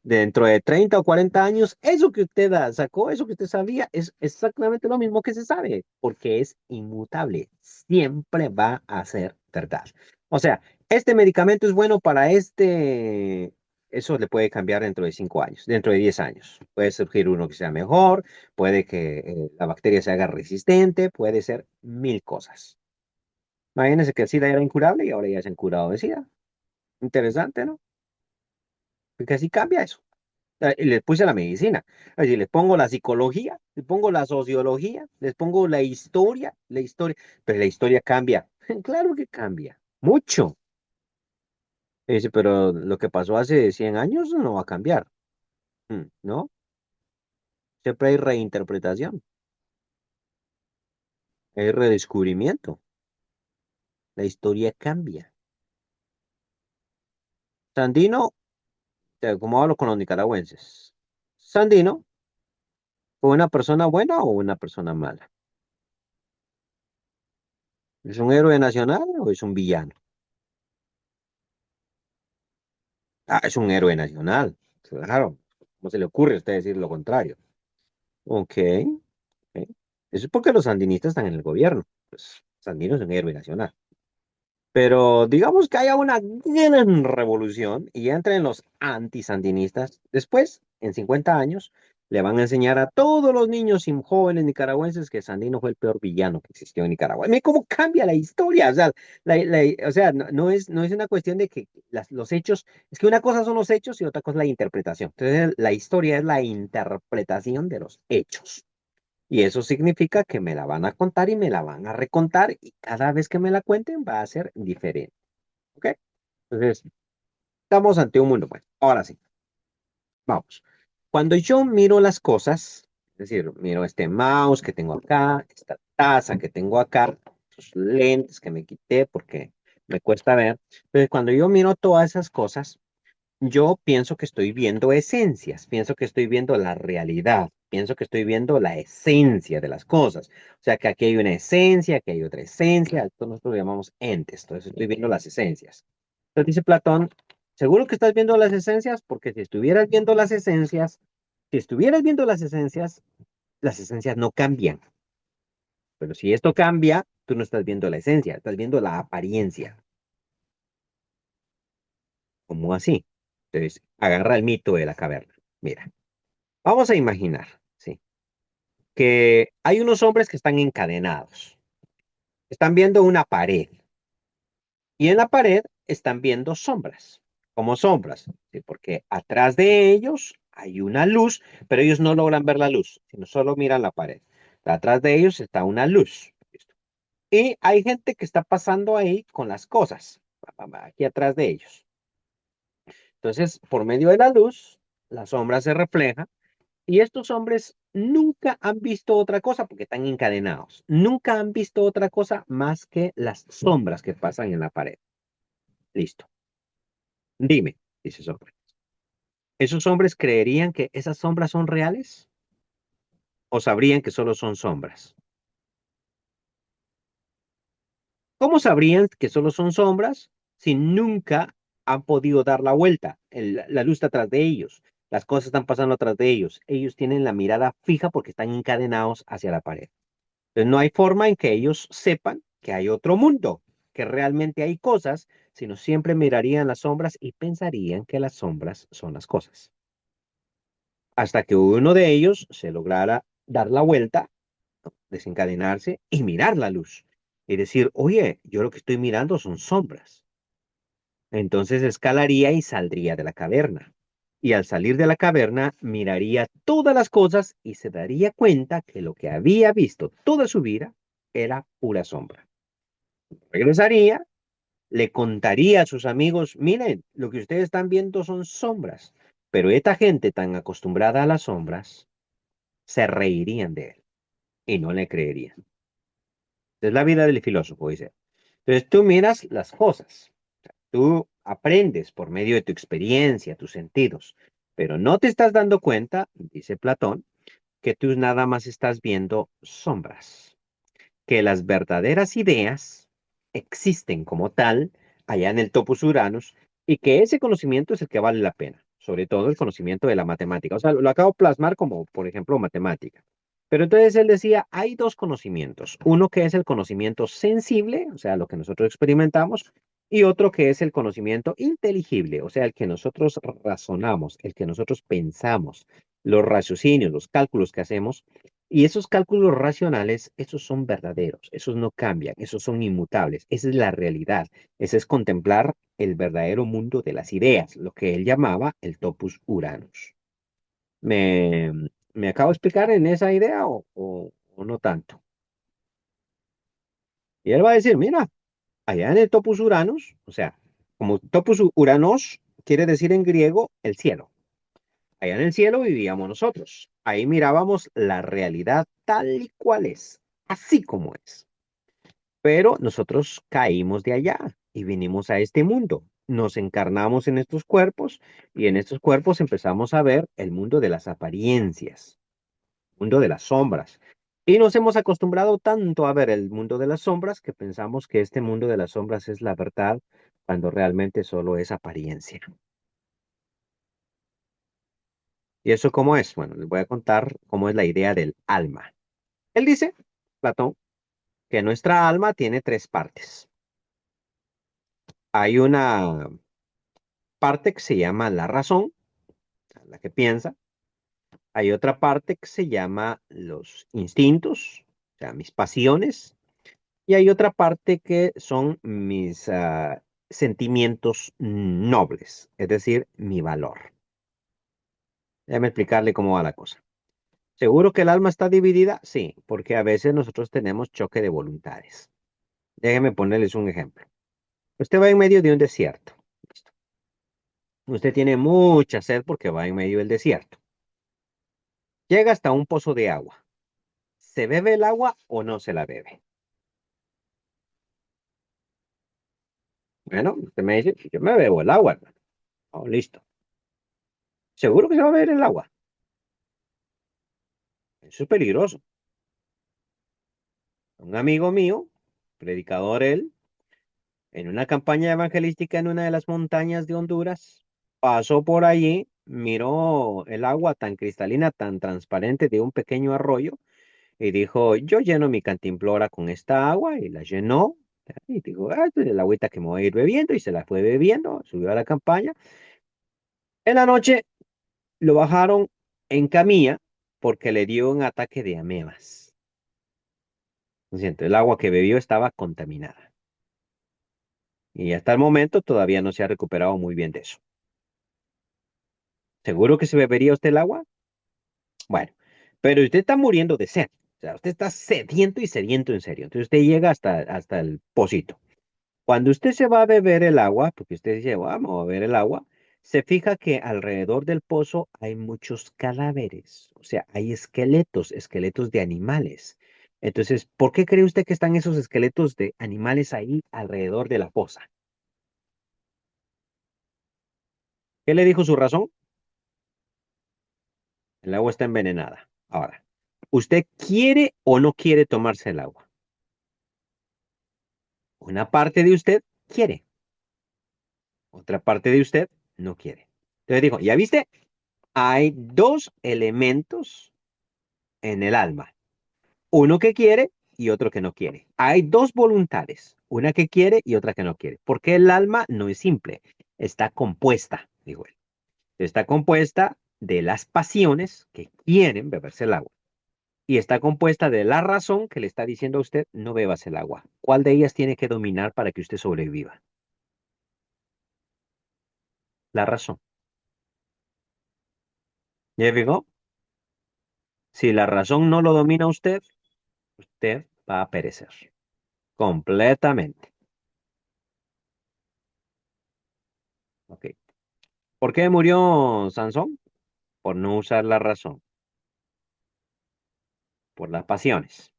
Dentro de 30 o 40 años, eso que usted sacó, eso que usted sabía, es exactamente lo mismo que se sabe, porque es inmutable. Siempre va a ser verdad. O sea, este medicamento es bueno para eso le puede cambiar dentro de 5 años, dentro de 10 años. Puede surgir uno que sea mejor, puede que la bacteria se haga resistente, puede ser mil cosas. Imagínense que el SIDA era incurable y ahora ya se han curado de SIDA. Interesante, ¿no? Porque así cambia eso. Y les puse la medicina. Así les pongo la psicología, les pongo la sociología, les pongo la historia, pero la historia cambia. Claro que cambia, mucho. Y dice, pero lo que pasó hace 100 años no va a cambiar, ¿no? Siempre hay reinterpretación, hay redescubrimiento. La historia cambia. Sandino, como hablo con los nicaragüenses, Sandino, ¿fue una persona buena o una persona mala? ¿Es un héroe nacional o es un villano? Ah, es un héroe nacional. Claro. ¿Cómo se le ocurre a usted decir lo contrario? Ok. Ok. Eso es porque los sandinistas están en el gobierno. Pues Sandino es un héroe nacional. Pero digamos que haya una gran revolución y entren los antisandinistas. Después, en 50 años, le van a enseñar a todos los niños y jóvenes nicaragüenses que Sandino fue el peor villano que existió en Nicaragua. Mire cómo cambia la historia. O sea, no es una cuestión de que los hechos, es que una cosa son los hechos y otra cosa es la interpretación. Entonces, la historia es la interpretación de los hechos. Y eso significa que me la van a contar y me la van a recontar y cada vez que me la cuenten va a ser diferente. ¿Ok? Entonces, estamos ante un mundo bueno. Ahora sí, vamos. Cuando yo miro las cosas, es decir, miro este mouse que tengo acá, esta taza que tengo acá, estos lentes que me quité porque me cuesta ver. Entonces, cuando yo miro todas esas cosas, yo pienso que estoy viendo esencias, pienso que estoy viendo la realidad, pienso que estoy viendo la esencia de las cosas. O sea, que aquí hay una esencia, que hay otra esencia, esto nosotros lo llamamos entes, entonces estoy viendo las esencias. Entonces dice Platón, ¿seguro que estás viendo las esencias? Porque si estuvieras viendo las esencias, si estuvieras viendo las esencias no cambian. Pero si esto cambia, tú no estás viendo la esencia, estás viendo la apariencia. ¿Cómo así? Entonces, agarra el mito de la caverna. Mira. Vamos a imaginar, ¿sí? Que hay unos hombres que están encadenados. Están viendo una pared y en la pared están viendo sombras, como sombras, ¿sí? Porque atrás de ellos hay una luz, pero ellos no logran ver la luz, sino solo miran la pared. Atrás de ellos está una luz. ¿Listo? Y hay gente que está pasando ahí con las cosas, aquí atrás de ellos. Entonces, por medio de la luz, la sombra se refleja. Y estos hombres nunca han visto otra cosa porque están encadenados. Nunca han visto otra cosa más que las sombras que pasan en la pared. Listo. Dime, dice Sócrates. ¿Esos hombres creerían que esas sombras son reales? ¿O sabrían que solo son sombras? ¿Cómo sabrían que solo son sombras si nunca han podido dar la vuelta? La luz está atrás de ellos. Las cosas están pasando atrás de ellos. Ellos tienen la mirada fija porque están encadenados hacia la pared. Entonces, no hay forma en que ellos sepan que hay otro mundo, que realmente hay cosas, sino siempre mirarían las sombras y pensarían que las sombras son las cosas. Hasta que uno de ellos se lograra dar la vuelta, desencadenarse y mirar la luz. Y decir, oye, yo lo que estoy mirando son sombras. Entonces escalaría y saldría de la caverna. Y al salir de la caverna, miraría todas las cosas y se daría cuenta que lo que había visto toda su vida era pura sombra. Regresaría, le contaría a sus amigos, miren, lo que ustedes están viendo son sombras, pero esta gente tan acostumbrada a las sombras se reirían de él y no le creerían. Es la vida del filósofo, dice. Entonces tú miras las cosas, tú aprendes por medio de tu experiencia, tus sentidos, pero no te estás dando cuenta, dice Platón, que tú nada más estás viendo sombras, que las verdaderas ideas existen como tal allá en el Topos Uranus y que ese conocimiento es el que vale la pena. sobre todo el conocimiento de la matemática. O sea, lo acabo de plasmar como, por ejemplo, matemática. Pero entonces él decía, hay dos conocimientos. Uno que es el conocimiento sensible, o sea, lo que nosotros experimentamos, y otro que es el conocimiento inteligible, o sea, el que nosotros razonamos, el que nosotros pensamos, los raciocinios, los cálculos que hacemos. Y esos cálculos racionales, esos son verdaderos, esos no cambian, esos son inmutables, esa es la realidad, ese es contemplar el verdadero mundo de las ideas, lo que él llamaba el topus Uranus. ¿Me, me acabo de explicar en esa idea o no tanto? Y él va a decir, mira, allá en el topus Uranus, o sea, como topus Uranos quiere decir en griego el cielo. Allá en el cielo vivíamos nosotros. Ahí mirábamos la realidad tal y cual es, así como es. Pero nosotros caímos de allá y vinimos a este mundo. Nos encarnamos en estos cuerpos y en estos cuerpos empezamos a ver el mundo de las apariencias, mundo de las sombras. Y nos hemos acostumbrado tanto a ver el mundo de las sombras que pensamos que este mundo de las sombras es la verdad cuando realmente solo es apariencia. ¿Y eso cómo es? Bueno, les voy a contar cómo es la idea del alma. Él dice, Platón, que nuestra alma tiene tres partes. Hay una parte que se llama la razón, la que piensa. Hay otra parte que se llama los instintos, o sea, mis pasiones. Y hay otra parte que son mis sentimientos nobles, es decir, mi valor. Déjame explicarle cómo va la cosa. ¿Seguro que el alma está dividida? Sí, porque a veces nosotros tenemos choque de voluntades. Déjeme ponerles un ejemplo. Usted va en medio de un desierto. Listo. Usted tiene mucha sed porque va en medio del desierto. Llega hasta un pozo de agua. ¿Se bebe el agua o no se la bebe? Bueno, usted me dice, yo me bebo el agua, hermano. Oh, listo. ¿Seguro que se va a beber el agua? Eso es peligroso. Un amigo mío, predicador él, en una campaña evangelística en una de las montañas de Honduras, pasó por allí, miró el agua tan cristalina, tan transparente de un pequeño arroyo y dijo, yo lleno mi cantimplora con esta agua y la llenó. Y dijo, esta es el agüita que me voy a ir bebiendo y se la fue bebiendo, subió a la campaña. En la noche lo bajaron en camilla porque le dio un ataque de amebas. Lo siento, el agua que bebió estaba contaminada. Y hasta el momento todavía no se ha recuperado muy bien de eso. ¿Seguro que se bebería usted el agua? Bueno, pero usted está muriendo de sed. O sea, usted está sediento y sediento en serio. Entonces usted llega hasta el pocito. Cuando usted se va a beber el agua, porque usted dice, vamos a beber el agua, se fija que alrededor del pozo hay muchos cadáveres. O sea, hay esqueletos, esqueletos de animales. Entonces, ¿por qué cree usted que están esos esqueletos de animales ahí alrededor de la poza? ¿Qué le dijo su razón? El agua está envenenada. Ahora, ¿usted quiere o no quiere tomarse el agua? Una parte de usted quiere, otra parte de usted no quiere. Entonces dijo, ¿ya viste? Hay dos elementos en el alma, uno que quiere y otro que no quiere. Hay dos voluntades, una que quiere y otra que no quiere, porque el alma no es simple, está compuesta, dijo él. Está compuesta de las pasiones que quieren beberse el agua y está compuesta de la razón que le está diciendo a usted no bebas el agua. ¿Cuál de ellas tiene que dominar para que usted sobreviva? La razón. ¿Ya fijó? Si la razón no lo domina usted, usted va a perecer completamente. Ok. ¿Por qué murió Sansón? Por no usar la razón, por las pasiones.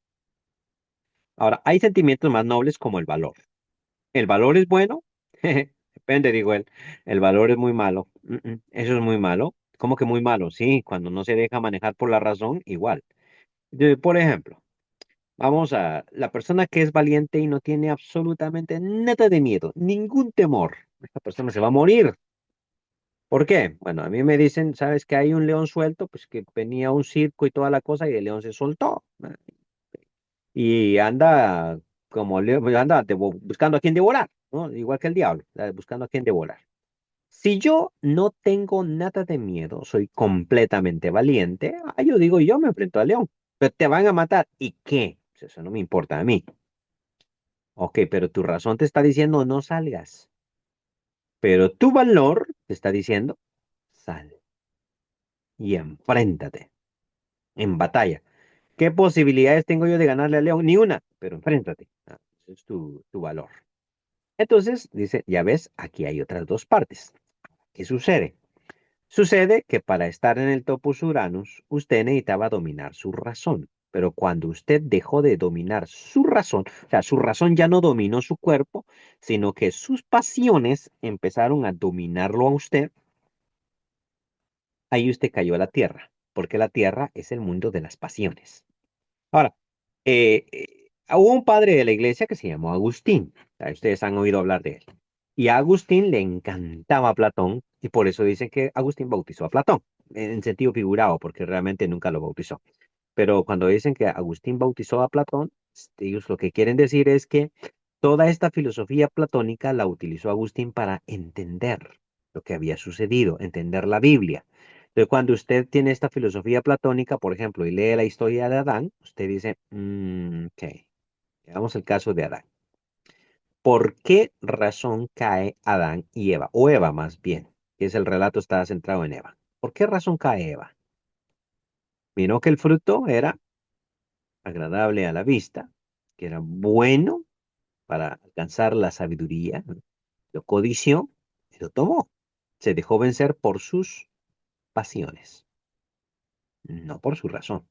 Ahora, hay sentimientos más nobles como el valor. ¿El valor es bueno? Depende, digo él. El valor es muy malo. Eso es muy malo. ¿Cómo que muy malo? Sí, cuando no se deja manejar por la razón, igual. Por ejemplo, vamos a la persona que es valiente y no tiene absolutamente nada de miedo, ningún temor. Esta persona se va a morir. ¿Por qué? Bueno, a mí me dicen, ¿sabes que hay un león suelto? Pues que venía un circo y toda la cosa y el león se soltó. Y anda como anda buscando a quien devorar, ¿no? Igual que el diablo, buscando a quien devorar. Si yo no tengo nada de miedo, soy completamente valiente, yo digo, yo me enfrento al león, pero te van a matar. ¿Y qué? Pues eso no me importa a mí. Ok, pero tu razón te está diciendo no salgas, pero tu valor te está diciendo sal y enfréntate en batalla. ¿Qué posibilidades tengo yo de ganarle al león? Ni una, pero enfréntate. Ese es tu valor. Entonces, dice, ya ves, aquí hay otras dos partes. ¿Qué sucede? Sucede que para estar en el Topos Uranus, usted necesitaba dominar su razón. Pero cuando usted dejó de dominar su razón, o sea, su razón ya no dominó su cuerpo, sino que sus pasiones empezaron a dominarlo a usted, ahí usted cayó a la tierra, porque la tierra es el mundo de las pasiones. Ahora, hubo un padre de la iglesia que se llamó Agustín. Ustedes han oído hablar de él. Y a Agustín le encantaba Platón y por eso dicen que Agustín bautizó a Platón, en sentido figurado, porque realmente nunca lo bautizó. Pero cuando dicen que Agustín bautizó a Platón, ellos lo que quieren decir es que toda esta filosofía platónica la utilizó Agustín para entender lo que había sucedido, entender la Biblia. Entonces, cuando usted tiene esta filosofía platónica, por ejemplo, y lee la historia de Adán, usted dice, ok, veamos el caso de Adán. ¿Por qué razón cae Adán y Eva? O Eva más bien, que es el relato está centrado en Eva. ¿Por qué razón cae Eva? Miró que el fruto era agradable a la vista, que era bueno para alcanzar la sabiduría, ¿no? Lo codició y lo tomó. Se dejó vencer por sus pasiones, no por su razón.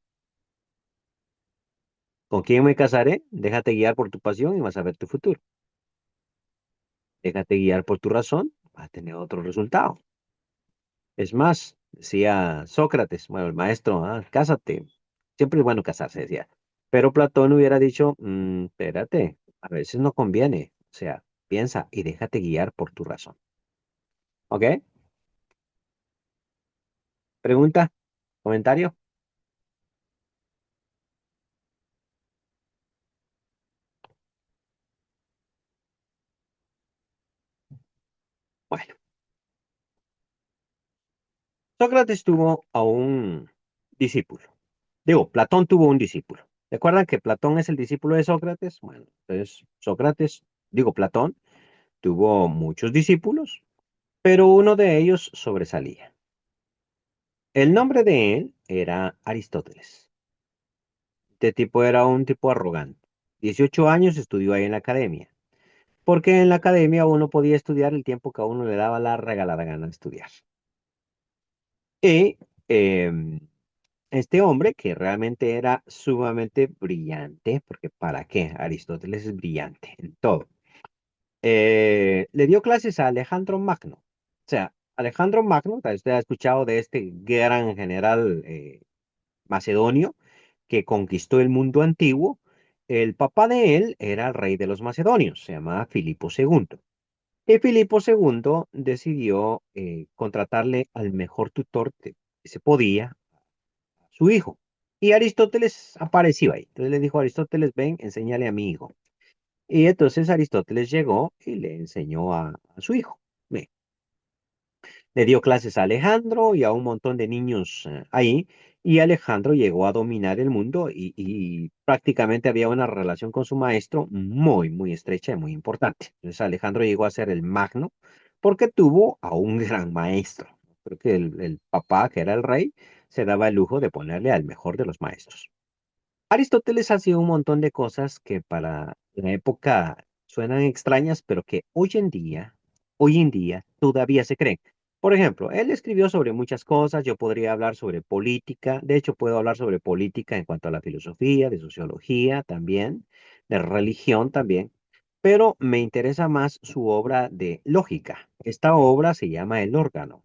¿Con quién me casaré? Déjate guiar por tu pasión y vas a ver tu futuro. Déjate guiar por tu razón, vas a tener otro resultado. Es más, decía Sócrates, bueno, el maestro, cásate. Siempre es bueno casarse, decía. Pero Platón hubiera dicho, espérate, a veces no conviene. O sea, piensa y déjate guiar por tu razón. ¿Ok? ¿Pregunta? ¿Comentario? Bueno, Sócrates tuvo a un discípulo. Digo, Platón tuvo un discípulo. ¿Recuerdan que Platón es el discípulo de Sócrates? Bueno, entonces Sócrates, digo, Platón tuvo muchos discípulos, pero uno de ellos sobresalía. El nombre de él era Aristóteles. Este tipo era un tipo arrogante. 18 años estudió ahí en la academia, porque en la academia uno podía estudiar el tiempo que a uno le daba la regalada gana de estudiar. Y este hombre, que realmente era sumamente brillante, porque ¿para qué? Aristóteles es brillante en todo. Le dio clases a Alejandro Magno. O sea, Alejandro Magno, tal vez usted ha escuchado de este gran general macedonio que conquistó el mundo antiguo. El papá de él era el rey de los macedonios, se llamaba Filipo II. Y Filipo II decidió contratarle al mejor tutor que se podía, su hijo. Y Aristóteles apareció ahí. Entonces le dijo a Aristóteles, ven, enséñale a mi hijo. Y entonces Aristóteles llegó y le enseñó a su hijo. Ve, le dio clases a Alejandro y a un montón de niños ahí. Y Alejandro llegó a dominar el mundo y prácticamente había una relación con su maestro muy, muy estrecha y muy importante. Entonces Alejandro llegó a ser el magno porque tuvo a un gran maestro. Creo que el papá, que era el rey, se daba el lujo de ponerle al mejor de los maestros. Aristóteles hacía un montón de cosas que para la época suenan extrañas, pero que hoy en día todavía se creen. Por ejemplo, él escribió sobre muchas cosas, yo podría hablar sobre política, de hecho puedo hablar sobre política en cuanto a la filosofía, de sociología también, de religión también, pero me interesa más su obra de lógica. Esta obra se llama El órgano,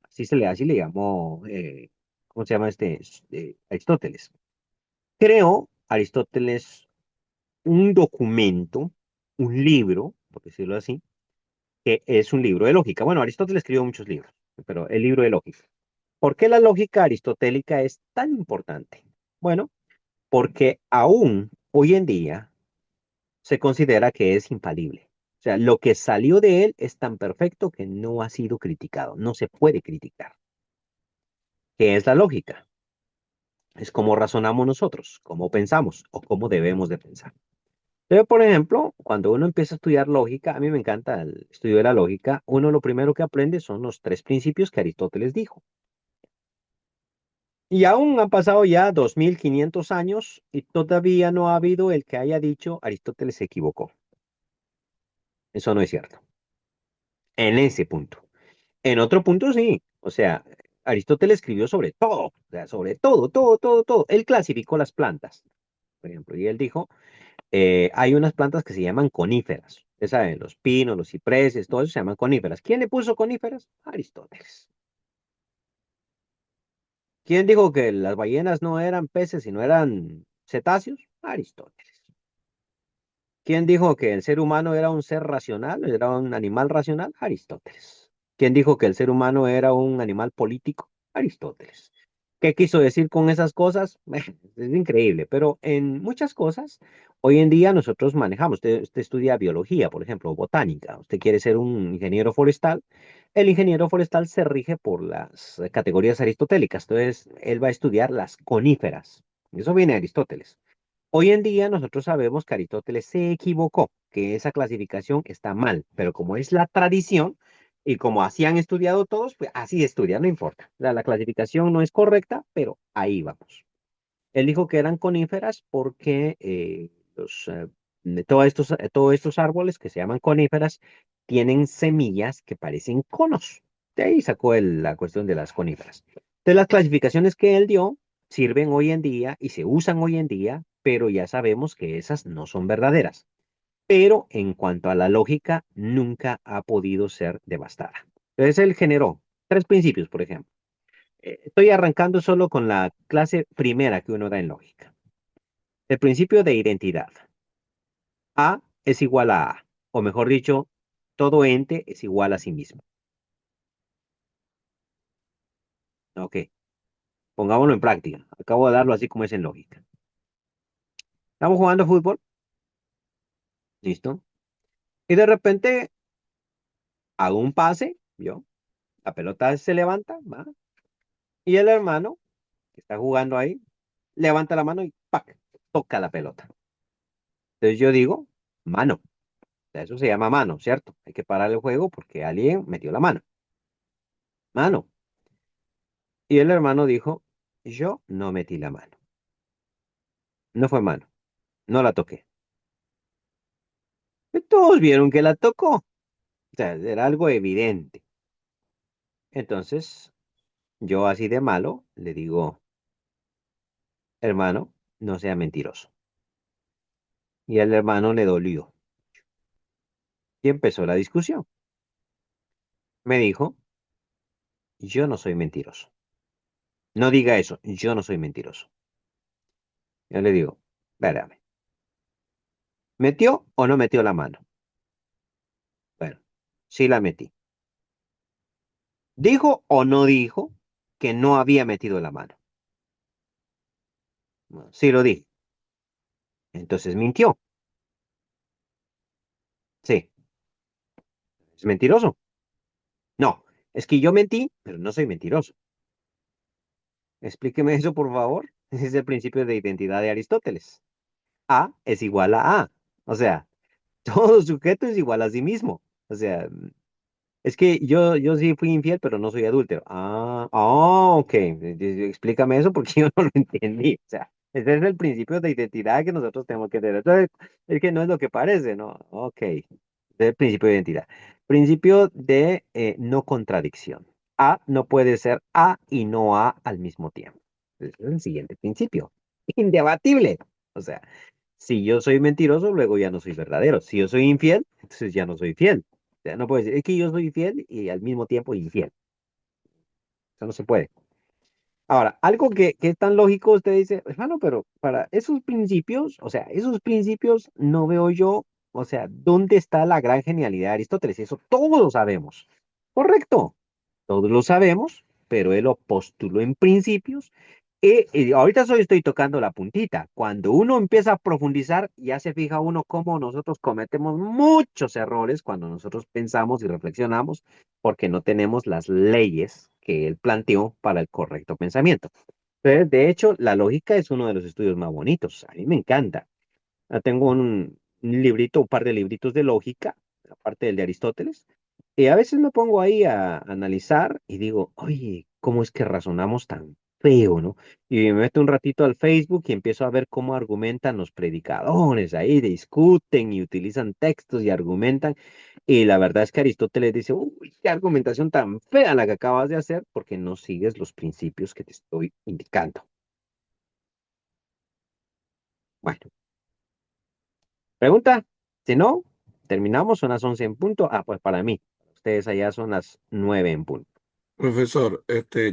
así le llamó, ¿cómo se llama Aristóteles. Creó Aristóteles un documento, un libro, por decirlo así, que es un libro de lógica. Bueno, Aristóteles escribió muchos libros, pero el libro de lógica. ¿Por qué la lógica aristotélica es tan importante? Bueno, porque aún hoy en día se considera que es infalible. O sea, lo que salió de él es tan perfecto que no ha sido criticado, no se puede criticar. ¿Qué es la lógica? Es cómo razonamos nosotros, cómo pensamos o cómo debemos de pensar. Entonces, por ejemplo, cuando uno empieza a estudiar lógica, a mí me encanta el estudio de la lógica, uno lo primero que aprende son los tres principios que Aristóteles dijo. Y aún han pasado ya 2500 años y todavía no ha habido el que haya dicho Aristóteles se equivocó. Eso no es cierto. En ese punto. En otro punto sí. O sea, Aristóteles escribió sobre todo, o sea, sobre todo, todo, todo, todo. Él clasificó las plantas, por ejemplo, y él dijo, hay unas plantas que se llaman coníferas. Ustedes saben, los pinos, los cipreses, todo eso se llaman coníferas. ¿Quién le puso coníferas? Aristóteles. ¿Quién dijo que las ballenas no eran peces, sino eran cetáceos? Aristóteles. ¿Quién dijo que el ser humano era un ser racional, era un animal racional? Aristóteles. ¿Quién dijo que el ser humano era un animal político? Aristóteles. ¿Qué quiso decir con esas cosas? Es increíble, pero en muchas cosas, hoy en día nosotros manejamos. Usted estudia biología, por ejemplo, botánica. Usted quiere ser un ingeniero forestal. El ingeniero forestal se rige por las categorías aristotélicas. Entonces, él va a estudiar las coníferas. Eso viene de Aristóteles. Hoy en día nosotros sabemos que Aristóteles se equivocó, que esa clasificación está mal, pero como es la tradición y como así han estudiado todos, pues así estudian, no importa. La clasificación no es correcta, pero ahí vamos. Él dijo que eran coníferas porque todos estos árboles que se llaman coníferas tienen semillas que parecen conos. De ahí sacó la cuestión de las coníferas. De las clasificaciones que él dio, sirven hoy en día y se usan hoy en día, pero ya sabemos que esas no son verdaderas. Pero en cuanto a la lógica, nunca ha podido ser devastada. Entonces él generó tres principios, por ejemplo. Estoy arrancando solo con la clase primera que uno da en lógica. El principio de identidad. A es igual a A, o mejor dicho, todo ente es igual a sí mismo. Ok, pongámoslo en práctica. Acabo de darlo así como es en lógica. Estamos jugando fútbol, ¿listo? Y de repente hago un pase, yo, la pelota se levanta, ¿va? Y el hermano que está jugando ahí, levanta la mano y ¡pac! Toca la pelota. Entonces yo digo, mano. Eso se llama mano, ¿cierto? Hay que parar el juego porque alguien metió la mano. Mano. Y el hermano dijo, yo no metí la mano. No fue mano. No la toqué. Y todos vieron que la tocó. O sea, era algo evidente. Entonces, yo así de malo le digo, hermano, no sea mentiroso. Y al hermano le dolió. Y empezó la discusión. Me dijo, yo no soy mentiroso. No diga eso, yo no soy mentiroso. Yo le digo, espérame, ¿metió o no metió la mano? Bueno, sí la metí. ¿Dijo o no dijo que no había metido la mano? Bueno, sí lo dije. Entonces mintió. Sí. ¿Es mentiroso? No. Es que yo mentí, pero no soy mentiroso. Explíqueme eso, por favor. Ese es el principio de identidad de Aristóteles. A es igual a A. O sea, todo sujeto es igual a sí mismo. O sea, es que yo sí fui infiel, pero no soy adúltero. Ok. Explícame eso porque yo no lo entendí. O sea, ese es el principio de identidad que nosotros tenemos que tener. Entonces, es que no es lo que parece, ¿no? Ok. Ese es el principio de identidad. Principio de no contradicción. A no puede ser A y no A al mismo tiempo. Ese es el siguiente principio. Indebatible. O sea, si yo soy mentiroso, luego ya no soy verdadero. Si yo soy infiel, entonces ya no soy fiel. O sea, no puedo decir, es que yo soy fiel y al mismo tiempo infiel. Eso no se puede. Ahora, algo que es tan lógico, usted dice, hermano, pero para esos principios, o sea, esos principios no veo yo, o sea, ¿dónde está la gran genialidad de Aristóteles? Eso todos lo sabemos. Correcto. Todos lo sabemos, pero él lo postuló en principios. Y ahorita solo estoy tocando la puntita. Cuando uno empieza a profundizar, ya se fija uno cómo nosotros cometemos muchos errores cuando nosotros pensamos y reflexionamos, porque no tenemos las leyes que él planteó para el correcto pensamiento. Entonces, de hecho, la lógica es uno de los estudios más bonitos. A mí me encanta. Tengo un librito, un par de libritos de lógica, aparte del de Aristóteles, y a veces me pongo ahí a analizar y digo, oye, ¿cómo es que razonamos tan feo, no? Y me meto un ratito al Facebook y empiezo a ver cómo argumentan los predicadores, ahí discuten y utilizan textos y argumentan, y la verdad es que Aristóteles dice, uy, qué argumentación tan fea la que acabas de hacer porque no sigues los principios que te estoy indicando. Bueno. Pregunta, si no, terminamos, son las 11 en punto. Ah, pues para mí, ustedes allá son las 9 en punto. Profesor,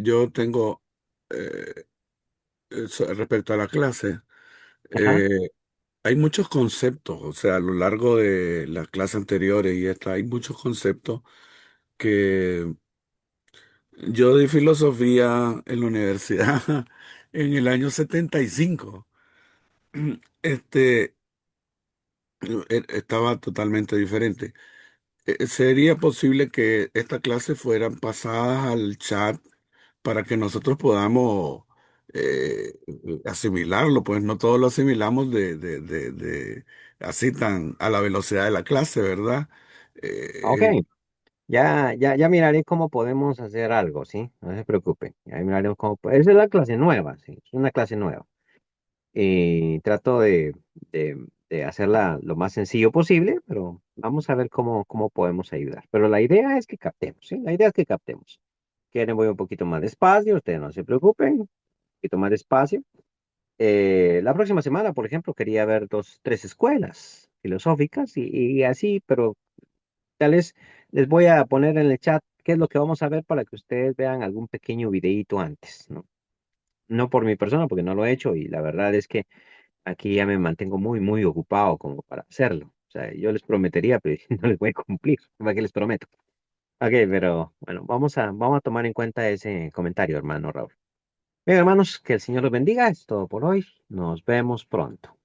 yo tengo, eh, respecto a la clase, Ajá, eh, hay muchos conceptos, o sea, a lo largo de las clases anteriores y esta, hay muchos conceptos que yo di filosofía en la universidad en el año 75. Este, estaba totalmente diferente. ¿Sería posible que esta clase fueran pasadas al chat para que nosotros podamos asimilarlo? Pues no todos lo asimilamos así tan a la velocidad de la clase, ¿verdad? ok. Eh, Ya miraré cómo podemos hacer algo, ¿sí? No se preocupe. Ya miraré cómo. Esa es la clase nueva, sí. Es una clase nueva. Y trato de hacerla lo más sencillo posible, pero vamos a ver cómo podemos ayudar. Pero la idea es que captemos, ¿sí? La idea es que captemos. Quieren voy un poquito más despacio, ustedes no se preocupen, un poquito más despacio. La próxima semana, por ejemplo, quería ver tres escuelas filosóficas y así, pero tal vez les voy a poner en el chat qué es lo que vamos a ver para que ustedes vean algún pequeño videíto antes, ¿no? No por mi persona, porque no lo he hecho y la verdad es que aquí ya me mantengo muy ocupado como para hacerlo. O sea, yo les prometería, pero no les voy a cumplir. ¿Para qué les prometo? Ok, pero bueno, vamos a tomar en cuenta ese comentario, hermano Raúl. Bien, hermanos, que el Señor los bendiga. Es todo por hoy. Nos vemos pronto.